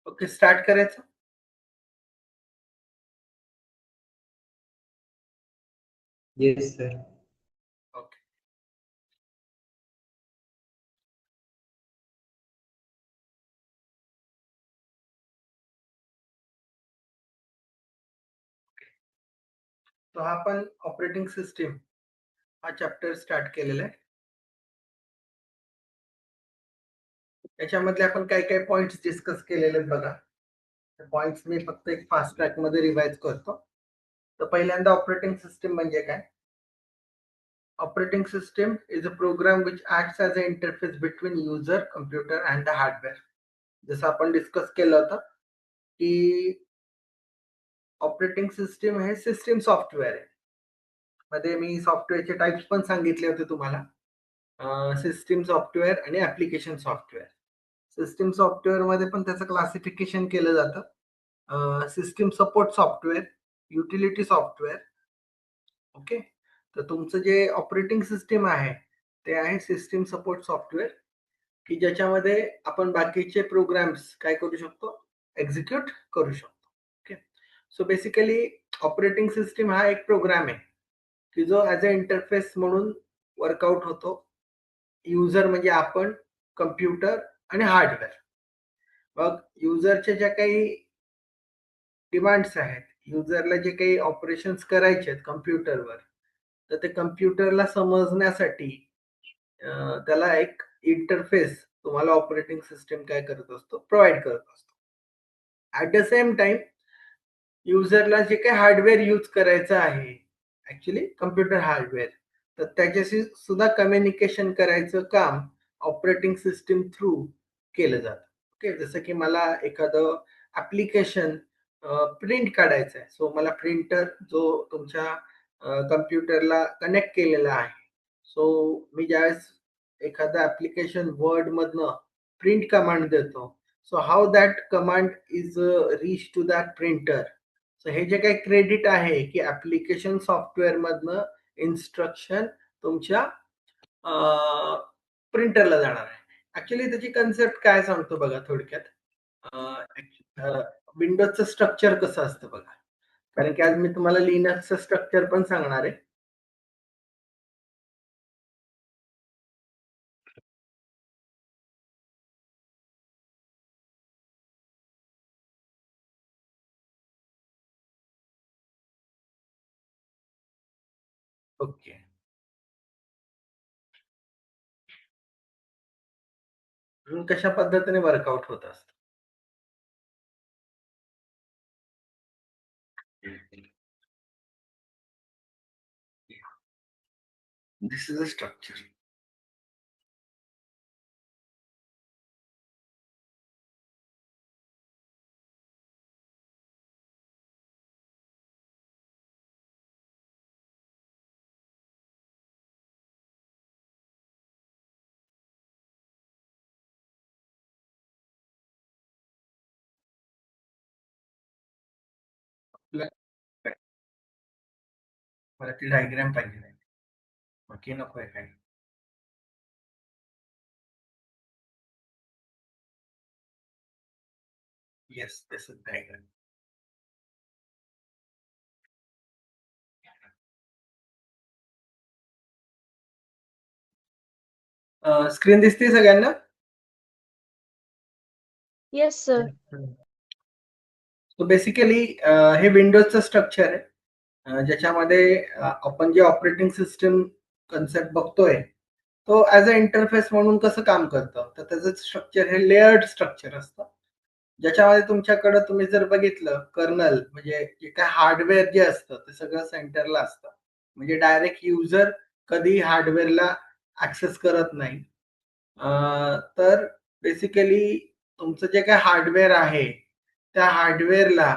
Okay, start करायचं. Yes sir. Okay. तो आपण ऑपरेटिंग सिस्टीम हा चॅप्टर स्टार्ट केलेला आहे. याच्यामधले आपण काय काय पॉइंट्स डिस्कस केलेले आहेत बघा. पॉइंट्स मी फक्त एक फास्ट ट्रॅक मध्ये रिवाइज करतो. तर पहिल्यांदा ऑपरेटिंग सिस्टीम म्हणजे काय? Operating system is a program which acts as a interface between user, computer and the hardware. जसं आपण डिस्कस केलं होतं की ऑपरेटिंग सिस्टीम हे सिस्टीम सॉफ्टवेअर आहे. मध्ये मी सॉफ्टवेअरचे टाइप्स पण सांगितले होते तुम्हाला. सिस्टीम सॉफ्टवेअर आणि ऍप्लिकेशन सॉफ्टवेअर. सिस्टीम सॉफ्टवेअर मध्ये पण त्याचं क्लासिफिकेशन केलं जातं. System support software, utility software. Okay. तर तुमचं जे ऑपरेटिंग सिस्टीम आहे ते आहे सिस्टीम सपोर्ट सॉफ्टवेअर, की ज्याच्यामध्ये आपण बाकीचे प्रोग्राम्स काय करू शकतो, एक्झिक्यूट करू शकतो. Okay. So basically operating system हा एक प्रोग्राम आहे की जो ॲज अ इंटरफेस म्हणून वर्कआउट होतो. युजर म्हणजे आपण, कम्प्युटर आणि हार्डवेअर. मग युजरच्या ज्या काही डिमांड्स आहेत, युजरला जे काही ऑपरेशन्स करायचे आहेत कम्प्युटरवर, तर ते कम्प्युटरला समजण्यासाठी त्याला एक इंटरफेस तुम्हाला ऑपरेटिंग सिस्टीम काय करत असतो, प्रोव्हाइड करत असतो. ऍट द सेम टाइम युजरला जे काही हार्डवेअर यूज करायचं आहे, ऍक्च्युली कम्प्युटर हार्डवेअर, तर त्याच्याशी सुद्धा कम्युनिकेशन करायचं काम ऑपरेटिंग सिस्टीम थ्रू केलं जातं. ओके. जसं की मला एखादं ऍप्लिकेशन प्रिंट काढायचं आहे, सो मला प्रिंटर जो तुमच्या कम्प्युटरला कनेक्ट केलेला आहे, सो मी ज्यावेळेस एखादं ऍप्लिकेशन वर्ड मधनं प्रिंट कमांड देतो, so how that command is reach to that printer. So हे जे काही क्रेडिट आहे की ऍप्लिकेशन सॉफ्टवेअर मधनं इन्स्ट्रक्शन तुमच्या प्रिंटरला जाणार आहे. ऍक्च्युली त्याची कन्सेप्ट काय सांगतो बघा थोडक्यात. विंडोजचं स्ट्रक्चर कसं असतं बघा, कारण की आज मी तुम्हाला लिनक्सचं स्ट्रक्चर पण सांगणार आहे. ओके. कशा पद्धतीने वर्कआउट होत असतं. दिस इज अ स्ट्रक्चर. मला ती डायग्राम पाहिजे नाही, बाकी नको आहे काय. Yes, this is diagram. Screen दिसते सगळ्यांना? Yes sir. सो बेसिकली हे विंडोजचं स्ट्रक्चर आहे, ज्याच्यामध्ये आपण जे ऑपरेटिंग सिस्टम कन्सेप्ट बघतोय तो ऍज अ इंटरफेस म्हणून कसं काम करतं, तर त्याचं स्ट्रक्चर हे लेअर्ड स्ट्रक्चर असतं, ज्याच्यामध्ये तुमच्याकडे तुम्ही जर बघितलं कर्नल म्हणजे जे काय हार्डवेअर जे असतं ते सगळं सेंटरला असतं. म्हणजे डायरेक्ट युजर कधी हार्डवेअरला ऍक्सेस करत नाही. तर बेसिकली तुमचं जे काय हार्डवेअर आहे त्या हार्डवेअरला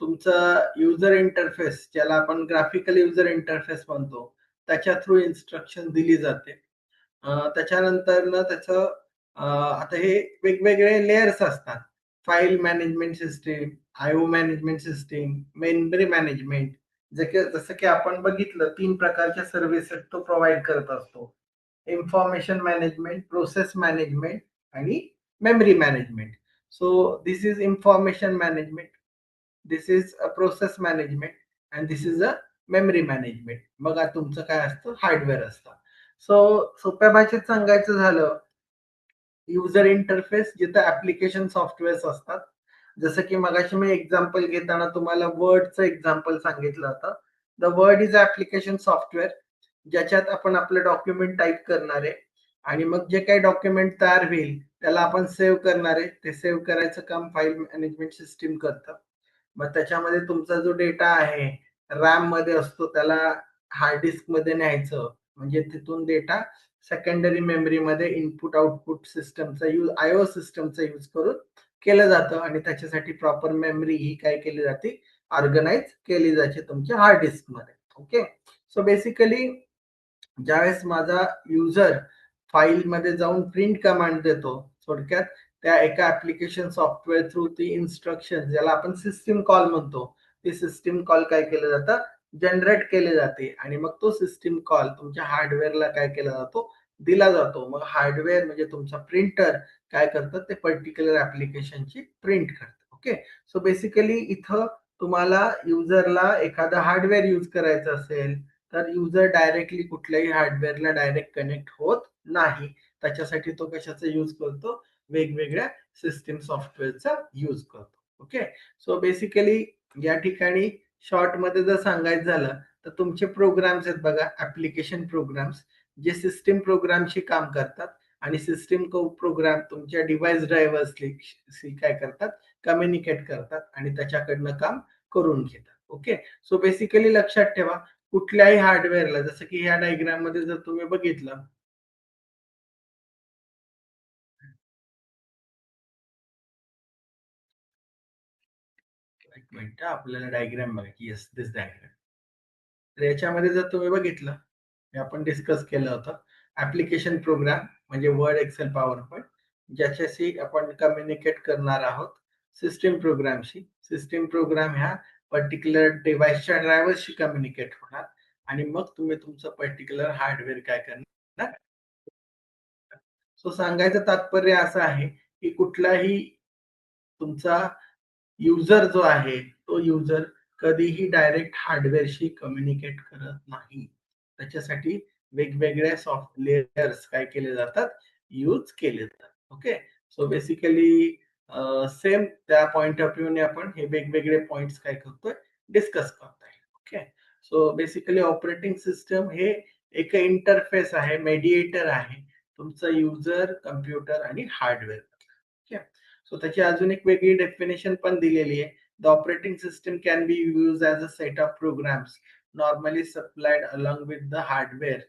तुमचा युजर इंटरफेस, ज्याला आपण ग्राफिकल युजर इंटरफेस म्हणतो, त्याच्या थ्रू इन्स्ट्रक्शन दिली जाते. त्याच्यानंतर ना त्याचं आता हे वेगवेगळे लेयर्स असतात. File management system, IO management system, memory management. जसं की आपण बघितलं 3 प्रकारच्या सर्व्हिसेस तो प्रोव्हाइड करत असतो. इन्फॉर्मेशन मॅनेजमेंट, प्रोसेस मॅनेजमेंट आणि memory management. So this is information management, this is a process management, and this is a memory management. मग तुमचं काय असतं, हार्डवेअर असतं. सो सोप्या भाषेत सांगायचं झालं, युजर इंटरफेस जिथं ऍप्लिकेशन सॉफ्टवेअर्स असतात. जसं की मगाशी मी एक्झाम्पल घेताना तुम्हाला वर्डचं एक्झाम्पल सांगितलं होतं. The word is application software, ज्याच्यात आपण आपलं डॉक्युमेंट टाईप करणार आहे आणि मग जे काही डॉक्युमेंट तयार होईल त्याला आपण सेव्ह करणार आहे. ते सेव्ह करायचं काम फाईल मॅनेजमेंट सिस्टीम करतं. मग त्याच्यामध्ये तुमचा जो डेटा आहे रॅम मध्ये असतो त्याला हार्ड डिस्क मध्ये न्यायचं, म्हणजे तिथून डेटा सेकंडरी मेमरीमध्ये इनपुट आउटपुट सिस्टमचा यूज, आयओ सिस्टमचा यूज करून केलं जातं आणि त्याच्यासाठी प्रॉपर मेमरी ही काय केली जाते, ऑर्गनाइज केली जाते तुमच्या हार्ड डिस्क मध्ये. ओके, सो बेसिकली ज्यावेळेस माझा युजर फाईल मध्ये जाऊन प्रिंट कमांड देतो, थोडक्यात त्या एका ऍप्लिकेशन सॉफ्टवेअर थ्रू ती इन्स्ट्रक्शन ज्याला आपण सिस्टीम कॉल म्हणतो, ती सिस्टीम कॉल काय केलं जातं, जनरेट केले जाते आणि मग तो सिस्टीम कॉल तुमच्या हार्डवेअरला काय केला जातो, दिला जातो. मग हार्डवेअर म्हणजे तुमचा प्रिंटर काय करतं, ते पर्टिक्युलर ऍप्लिकेशनची प्रिंट करतं. ओके, सो बेसिकली इथं तुम्हाला युजरला एखादा हार्डवेअर यूज करायचं असेल तर युजर डायरेक्टली कुठल्याही हार्डवेअरला डायरेक्ट कनेक्ट होत नाही. त्याच्यासाठी तो कशाचा यूज करतो, वेगवेगळ्या सिस्टीम सॉफ्टवेअरचा यूज करतो. ओके, सो बेसिकली या ठिकाणी शॉर्ट मध्ये जर सांगायचं झालं तर तुमचे प्रोग्राम्स आहेत बघा, ऍप्लिकेशन प्रोग्राम्स जे सिस्टीम प्रोग्रामशी काम करतात आणि सिस्टीम प्रोग्राम तुमच्या डिव्हाइस ड्रायव्हर्सशी काय करतात, कम्युनिकेट करतात आणि त्याच्याकडनं काम करून घेतात. ओके, सो बेसिकली लक्षात ठेवा, कुठल्याही हार्डवेअरला, जसं की ह्या डायग्राम मध्ये जर तुम्ही बघितलं, एक मिनिट आपल्याला डायग्राम बघायची, येस दिस डायग्राम. तर याच्यामध्ये जर तुम्ही बघितलं, हे आपण डिस्कस केलं होतं, ऍप्लिकेशन प्रोग्राम म्हणजे वर्ड, एक्सेल, पॉवर पॉईंट, ज्याच्याशी आपण कम्युनिकेट करणार आहोत सिस्टीम प्रोग्रामशी. सिस्टीम प्रोग्राम ह्या पर्टिक्युलर डिव्हाइसच्या ड्रायव्हरशी कम्युनिकेट होणार आणि मग तुम्ही तुमचं पर्टिक्युलर हार्डवेअर काय करणार. सो सांगायचं तात्पर्य असं आहे की कुठलाही तुमचा युजर जो आहे तो युजर कधीही डायरेक्ट हार्डवेअरशी कम्युनिकेट करत नाही. त्याच्यासाठी वेगवेगळ्या सॉफ्टवेअर्स काय केले जातात, यूज केले जातात. ओके, सो बेसिकली सेम त्या पॉइंट ऑफ व्ह्यूने आपण हे वेगवेगळे पॉइंट्स काय करतोय, डिस्कस करतोय. Okay, so basically operating system हे एक इंटरफेस आहे, मेडिएटर आहे तुमचं युजर, कम्प्युटर आणि हार्डवेअर. ओके, सो त्याची अजून एक वेगळी डेफिनेशन पण दिलेली आहे. The operating system can be use as a set of programs normally supplied along with the hardware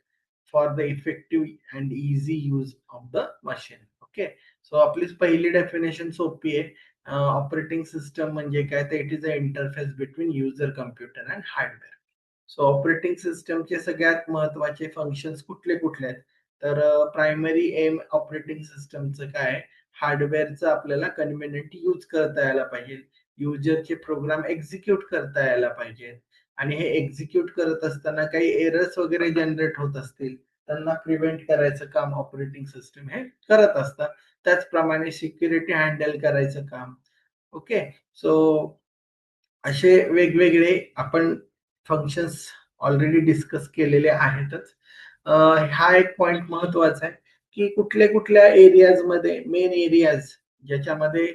for the effective and easy use of the machine. Okay, so आपली पहिली definition सोपी आहे. ऑपरेटिंग सिस्टम म्हणजे काय, तर it is a interface between user, computer and hardware. So operating सिस्टमचे सगळ्यात महत्वाचे फंक्शन्स कुठले कुठले आहेत, तर प्रायमरी एम ऑपरेटिंग सिस्टमचं काय, हार्डवेअरचं आपल्याला कन्व्हिनियंट यूज करता यायला पाहिजे, युजरचे प्रोग्राम एक्झिक्यूट करता यायला पाहिजे आणि हे एक्झिक्यूट करत असताना काही एरर्स वगैरे जनरेट होत असतील त्यांना प्रिव्हेंट करायचं काम ऑपरेटिंग सिस्टम हे करत असतात. त्याचप्रमाणे सिक्युरिटी हँडल करायचं काम. ओके, सो असे वेगवेगळे आपण फंक्शन्स ऑलरेडी डिस्कस केलेले आहेतच. हा एक पॉइंट महत्वाचा आहे की कुठल्या कुठल्या एरियाज मध्ये, मेन एरियाज ज्याच्यामध्ये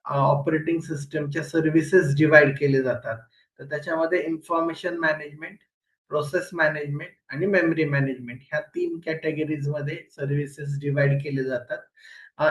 ऑपरेटिंग सिस्टमच्या सर्व्हिसेस डिवाइड केले जातात, तर त्याच्यामध्ये इन्फॉर्मेशन मॅनेजमेंट, प्रोसेस मॅनेजमेंट आणि मेमरी मॅनेजमेंट ह्या 3 कॅटेगरीज मध्ये सर्व्हिसेस डिवाइड केले जातात.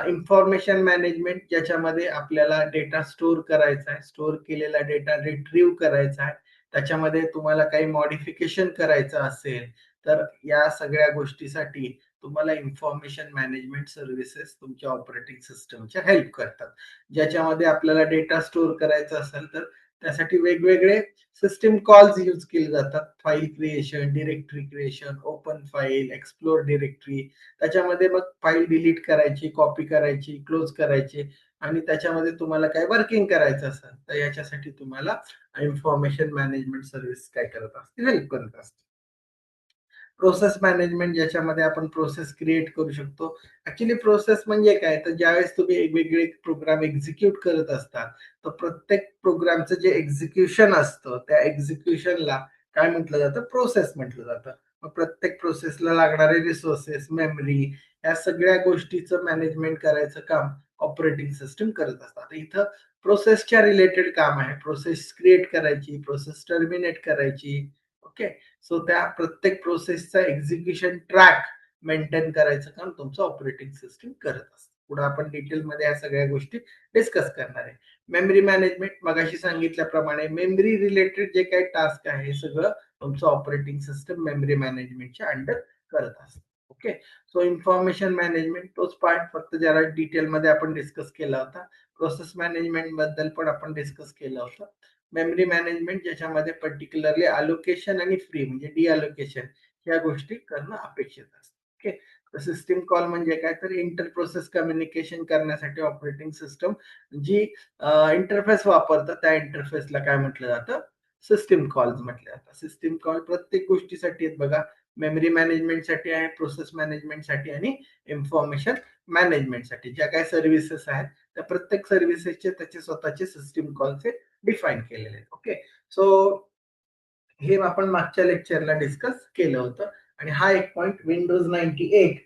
इन्फॉर्मेशन मॅनेजमेंट ज्याच्यामध्ये आपल्याला डेटा स्टोअर करायचा आहे, स्टोअर केलेला डेटा रिट्रीव्ह करायचा आहे, त्याच्यामध्ये तुम्हाला काही मॉडिफिकेशन करायचं असेल तर या सगळ्या गोष्टीसाठी तुम्हाला इन्फॉर्मेशन मॅनेजमेंट सर्व्हिसेस तुमच्या ऑपरेटिंग सिस्टमच्या हेल्प करतात. ज्याच्यामध्ये आपल्याला डेटा स्टोअर करायचा असेल तर त्यासाठी वेगवेगळे सिस्टीम कॉल्स यूज केले जातात. File creation, directory creation, open file, explore directory. त्याच्यामध्ये मग फाईल डिलीट करायची, कॉपी करायची, क्लोज करायची आणि त्याच्यामध्ये तुम्हाला काय वर्किंग करायचं असेल तर याच्यासाठी तुम्हाला इन्फॉर्मेशन मॅनेजमेंट सर्व्हिस काय करत असते, हेल्प करत असते. प्रोसेस मॅनेजमेंट ज्याच्यामध्ये आपण प्रोसेस क्रिएट करू शकतो. ऍक्च्युली प्रोसेस म्हणजे काय, तर ज्यावेळेस तुम्ही वेगवेगळे प्रोग्राम एक्झिक्यूट करत असता, तर प्रत्येक प्रोग्रामचं जे एक्झिक्युशन असतं त्या एक्झिक्युशनला काय म्हटलं जातं, प्रोसेस म्हटलं जातं. मग प्रत्येक प्रोसेसला लागणारे रिसोर्सेस, मेमरी, या सगळ्या गोष्टीचं मॅनेजमेंट करायचं काम ऑपरेटिंग सिस्टम करत असतात. इथं प्रोसेसच्या रिलेटेड काम आहे. प्रोसेस क्रिएट करायची, प्रोसेस टर्मिनेट करायची. ओके. सो त्या प्रत्येक प्रोसेसचा एक्झिक्युशन ट्रॅक मेंटेन करायचं काम तुमचं ऑपरेटिंग सिस्टम करत असतं. पुढे आपण डिटेलमध्ये या सगळ्या गोष्टी डिस्कस करणार आहे. मेमरी मॅनेजमेंट मगाशी सांगितल्याप्रमाणे मेमरी रिलेटेड जे काही टास्क आहे हे सगळं तुमचं ऑपरेटिंग सिस्टम मेमरी मॅनेजमेंटच्या अंडर करत असतं. ओके. सो इन्फॉर्मेशन मॅनेजमेंट तोच पार्ट, फक्त जरा डिटेलमध्ये आपण डिस्कस केला होता. प्रोसेस मॅनेजमेंट बद्दल पण आपण डिस्कस केलं होतं. मेमरी मॅनेजमेंट ज्याच्यामध्ये पर्टिक्युलरली अलोकेशन आणि फ्री म्हणजे डिअलोकेशन या गोष्टी करणं अपेक्षित असतं. ओके. सिस्टीम कॉल म्हणजे काय, तर इंटर प्रोसेस कम्युनिकेशन करण्यासाठी ऑपरेटिंग सिस्टम जी इंटरफेस वापरतात त्या इंटरफेसला काय म्हटलं जातं, सिस्टीम कॉल्स म्हटलं जातं. सिस्टीम कॉल प्रत्येक गोष्टीसाठी आहेत बघा. मेमरी मॅनेजमेंटसाठी आहे, प्रोसेस मॅनेजमेंटसाठी आणि इन्फॉर्मेशन मॅनेजमेंटसाठी. ज्या काही सर्व्हिसेस आहेत त्या प्रत्येक सर्व्हिसेसचे त्याचे स्वतःचे सिस्टीम कॉल्स डिफाईन केलेले आहेत. ओके. सो हे आपण मागच्या लेक्चरला डिस्कस केलं होतं. आणि हा एक पॉइंट विंडोज 98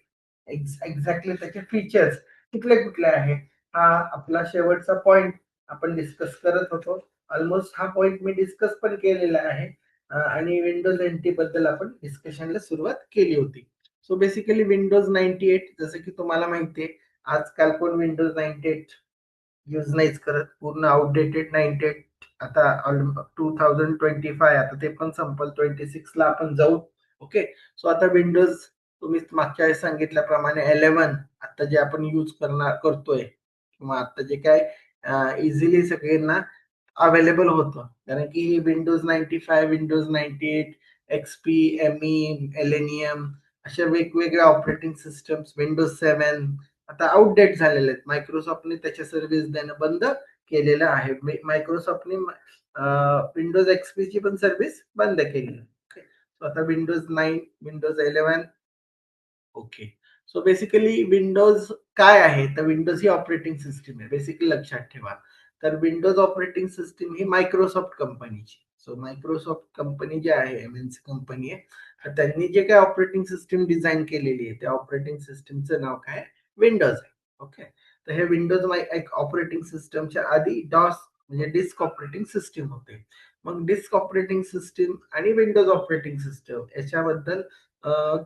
एक्झॅक्टली त्याचे फीचर्स कुठले कुठले आहे, हा आपला शेवटचा पॉइंट आपण डिस्कस करत होतो. ऑलमोस्ट हा पॉइंट मी डिस्कस पण केलेला आहे. आणि विंडोज एनटी बद्दल आपण डिस्कशनला सुरुवात केली होती. सो बेसिकली विंडोज 98 जसं की तुम्हाला माहिती आहे, आजकाल कोण विंडोज 98 यूज नाहीच करत. पूर्ण आउटडेटेड 98 आता 2025 आता ते पण संपल, 26 ला आपण जाऊ. ओके. सो आता विंडोज तुम्ही मागच्या वेळेस सांगितल्याप्रमाणे 11 आता जे आपण यूज करतोय, किंवा आता जे काय इझिली सगळ्यांना अवेलेबल होतं, कारण की विंडोज 95, विंडोज 98, एक्सपी, एमई, एलेनियम अशा वेगवेगळ्या ऑपरेटिंग सिस्टम्स, विंडोज 7 आता आउटडेट झालेले आहेत. मायक्रोसॉफ्टने त्याच्या सर्व्हिस देणं बंद केलेलं आहे. मायक्रोसॉफ्टने विंडोज एक्सपी ची पण सर्व्हिस बंद केली. आता Windows 9, Windows 11. Okay. So basically Windows काय आहे, तर विंडोज ही ऑपरेटिंग सिस्टीम आहे. बेसिकली लक्षात ठेवा, तर विंडोज ऑपरेटिंग सिस्टीम ही मायक्रोसॉफ्ट कंपनीची. सो मायक्रोसॉफ्ट कंपनी जी आहे, एमएनसी कंपनी आहे, तर त्यांनी जे काय ऑपरेटिंग सिस्टीम डिझाईन केलेली आहे त्या ऑपरेटिंग सिस्टीमचं नाव काय, विंडोज आहे. ओके. तर हे विंडोज एक ऑपरेटिंग सिस्टमच्या आधी डॉस म्हणजे डिस्क ऑपरेटिंग सिस्टीम होते. मग डिस्क ऑपरेटिंग सिस्टीम आणि विंडोज ऑपरेटिंग सिस्टम याच्याबद्दल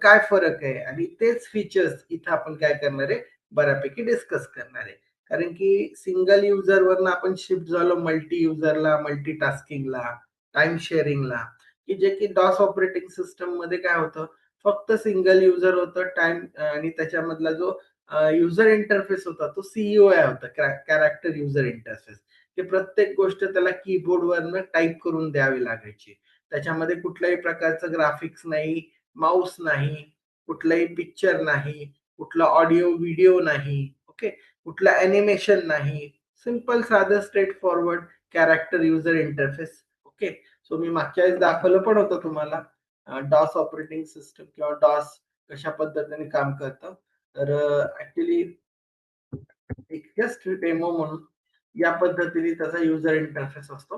काय फरक आहे, आणि तेच फीचर्स इथं आपण काय करणार आहे, बऱ्यापैकी डिस्कस करणार आहे. कारण की सिंगल युजरवरनं आपण शिफ्ट झालो मल्टी युजरला, मल्टी टास्किंगला, टाइम शेअरिंगला, की जे की डॉस ऑपरेटिंग सिस्टम मध्ये काय होतं, फक्त सिंगल युजर होतं टाइम, आणि त्याच्यामधला जो युजर इंटरफेस होता तो सीईओआय होता, कॅरेक्टर युजर इंटरफेस. की प्रत्येक गोष्ट त्याला कीबोर्डवरनं टाईप करून द्यावी लागायची. त्याच्यामध्ये कुठल्याही प्रकारचं ग्राफिक्स नाही, माऊस नाही, कुठलाही पिक्चर नाही, कुठला ऑडिओ व्हिडिओ नाही. ओके. कुठलं अॅनिमेशन नाही. सिंपल साधं straightforward character user interface. Okay. So मी मागच्या वेळेस दाखवलं पण होतं तुम्हाला डॉस ऑपरेटिंग सिस्टम किंवा डॉस कशा पद्धतीने काम करतं. तर ऍक्च्युली एक जस्ट डेमो म्हणून या पद्धतीने त्याचा युजर इंटरफेस असतो.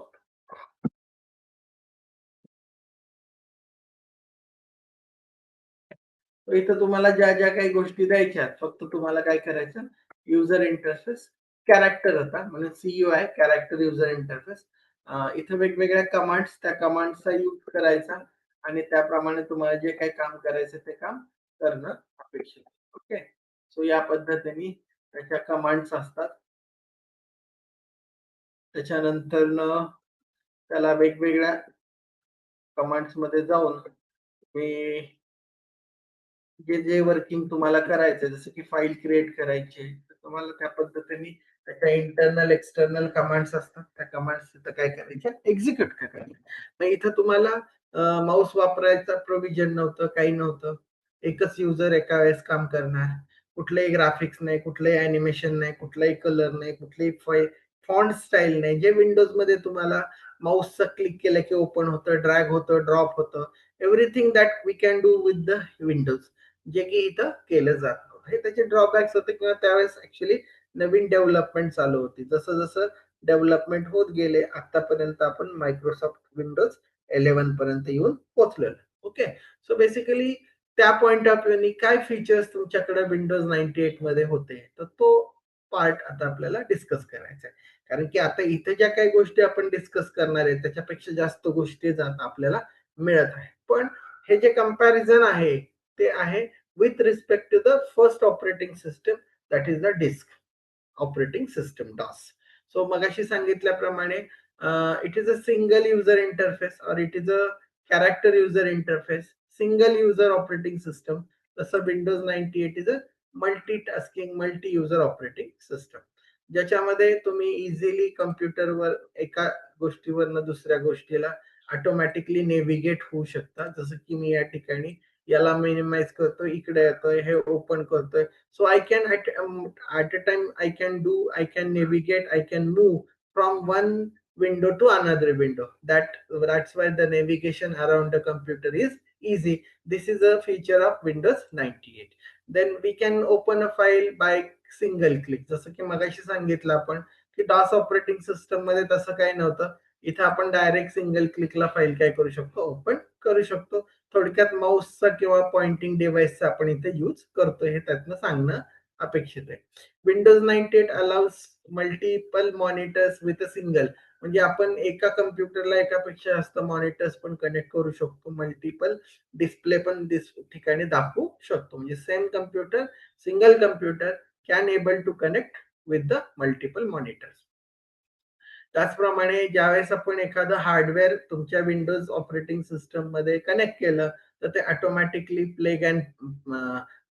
तर इथं तुम्हाला ज्या ज्या काही गोष्टी द्यायच्या फक्त तुम्हाला काय करायचं, युजर इंटरफेस कॅरेक्टर होता म्हणजे सीईओ आहे, कॅरेक्टर युजर इंटरफेस. इथं वेगवेगळ्या कमांड्स, त्या कमांडचा यूज करायचा आणि त्याप्रमाणे तुम्हाला जे काही काम करायचं ते काम करणं अपेक्षित. ओके. सो या पद्धतीने त्याच्या कमांड्स असतात. त्याच्यानंतर त्याला वेगवेगळ्या कमांड्स मध्ये जाऊन मी जे जे वर्किंग तुम्हाला करायचं, जसं की फाईल क्रिएट करायची, तर तुम्हाला त्या पद्धतीने त्याच्या इंटरनल एक्सटर्नल कमांड्स असतात, त्या कमांड्स तिथं काय करायच्या, एक्झिक्यूट करायच्या. मग इथं तुम्हाला माऊस वापरायचा प्रोव्हिजन नव्हतं, काही नव्हतं. एकच युजर एका वेळेस काम करणार. कुठलेही ग्राफिक्स नाही, कुठलंही अॅनिमेशन नाही, कुठलाही कलर नाही, कुठलीही फॉन्ट स्टाईल नाही. जे विंडोज मध्ये तुम्हाला माऊसचा क्लिक केलं की ओपन होतं, ड्रॅग होतं, ड्रॉप होतं, everything that we can do with the Windows, जे की इथं केलं जात नव्हतं. हे त्याचे ड्रॉबॅक्स होते किंवा त्यावेळेस ऍक्च्युली नवीन डेव्हलपमेंट चालू होती. जसं जसं डेव्हलपमेंट होत गेले आतापर्यंत आपण मायक्रोसॉफ्ट विंडोज 11 पर्यंत येऊन पोहोचलेलो. ओके, सो बेसिकली त्या पॉइंट ऑफ व्ह्यूनी काय फीचर्स तुमच्याकडे विंडोज 98 मध्ये होते, तर तो पार्ट आता आपल्याला डिस्कस करायचा आहे. कारण की आता इथे ज्या काही गोष्टी आपण डिस्कस करणार आहे त्याच्यापेक्षा जास्त गोष्टी आपल्याला मिळत आहे. पण हे जे कंपॅरिझन आहे ते आहे with respect to the first operating system, that is the disk operating system, DOS. So मगाशी सांगितल्याप्रमाणे it is a single user interface or it is a character user interface, single user operating system. तसं Windows 98 is a multitasking multi user operating system, ज्याच्यामध्ये तुम्ही easily कम्प्युटरवर एका गोष्टीवरनं दुसऱ्या गोष्टीला automatically navigate होऊ शकता. जसं की मी या ठिकाणी याला मिनिमाइज करतोय, इकडे येतोय, हे ओपन करतोय. So I can at a time I can navigate, I can move from one window to another window. That's why the navigation around the computer is easy. This is a feature of Windows 98. Then we can open a file by single click. जसं की मगाशी सांगितलं आपण की DOS operating system मध्ये तसं काही नव्हतं. इथे आपण डायरेक्ट सिंगल क्लिकला फाईल काय करू शकतो, ओपन करू शकतो. थोडक्यात माऊसचा किंवा पॉइंटिंग डिव्हाइसचा आपण इथे यूज करतो, हे त्यातनं सांगणं अपेक्षित आहे. Windows 98 allow us multiple monitors with a single, म्हणजे आपण एका कम्प्युटरला एकापेक्षा जास्त मॉनिटर्स पण कनेक्ट करू शकतो, मल्टिपल डिस्प्ले पण ठिकाणी दाखवू शकतो. म्हणजे same computer, single computer can able to connect with the multiple monitors. त्याचप्रमाणे ज्यावेळेस आपण एखादं हार्डवेअर तुमच्या विंडोज ऑपरेटिंग सिस्टम मध्ये कनेक्ट केलं तर ते ऑटोमॅटिकली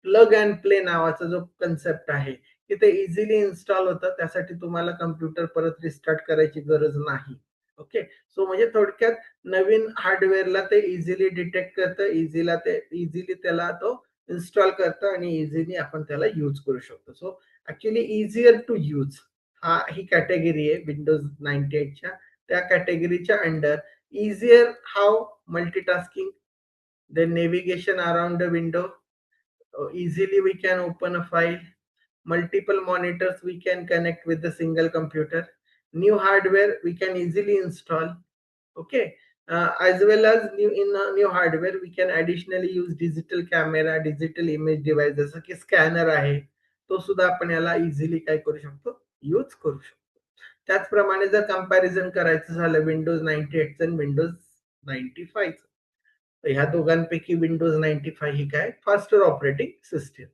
प्लग अँड प्ले नावाचा जो कन्सेप्ट आहे की ते इझिली इन्स्टॉल होतं. त्यासाठी तुम्हाला कम्प्युटर परत रिस्टार्ट करायची गरज नाही. ओके, सो म्हणजे थोडक्यात नवीन हार्डवेअरला ते इझिली डिटेक्ट करतं, इझिली त्याला तो इन्स्टॉल करतं आणि इझिली आपण त्याला यूज करू शकतो. So actually easier to use ही कॅटेगरी आहे विंडोज 98च्या. त्या कॅटेगरीच्या under easier have multitasking, then navigation around the window, easily we can open a file, multiple monitors we can connect with the single computer, new hardware we can easily install. Okay, as well as new hardware we can additionally use digital camera, digital image device, जसं की scanner आहे तो सुद्धा आपण याला easily काय करू शकतो, यूज करू शकतो. त्याचप्रमाणे जर कंपॅरिझन करायचं झालं विंडोज 98 आणि विंडोज 95, तर ह्या दोघांपैकी विंडोज 95 ही काय फास्टर ऑपरेटिंग सिस्टीम.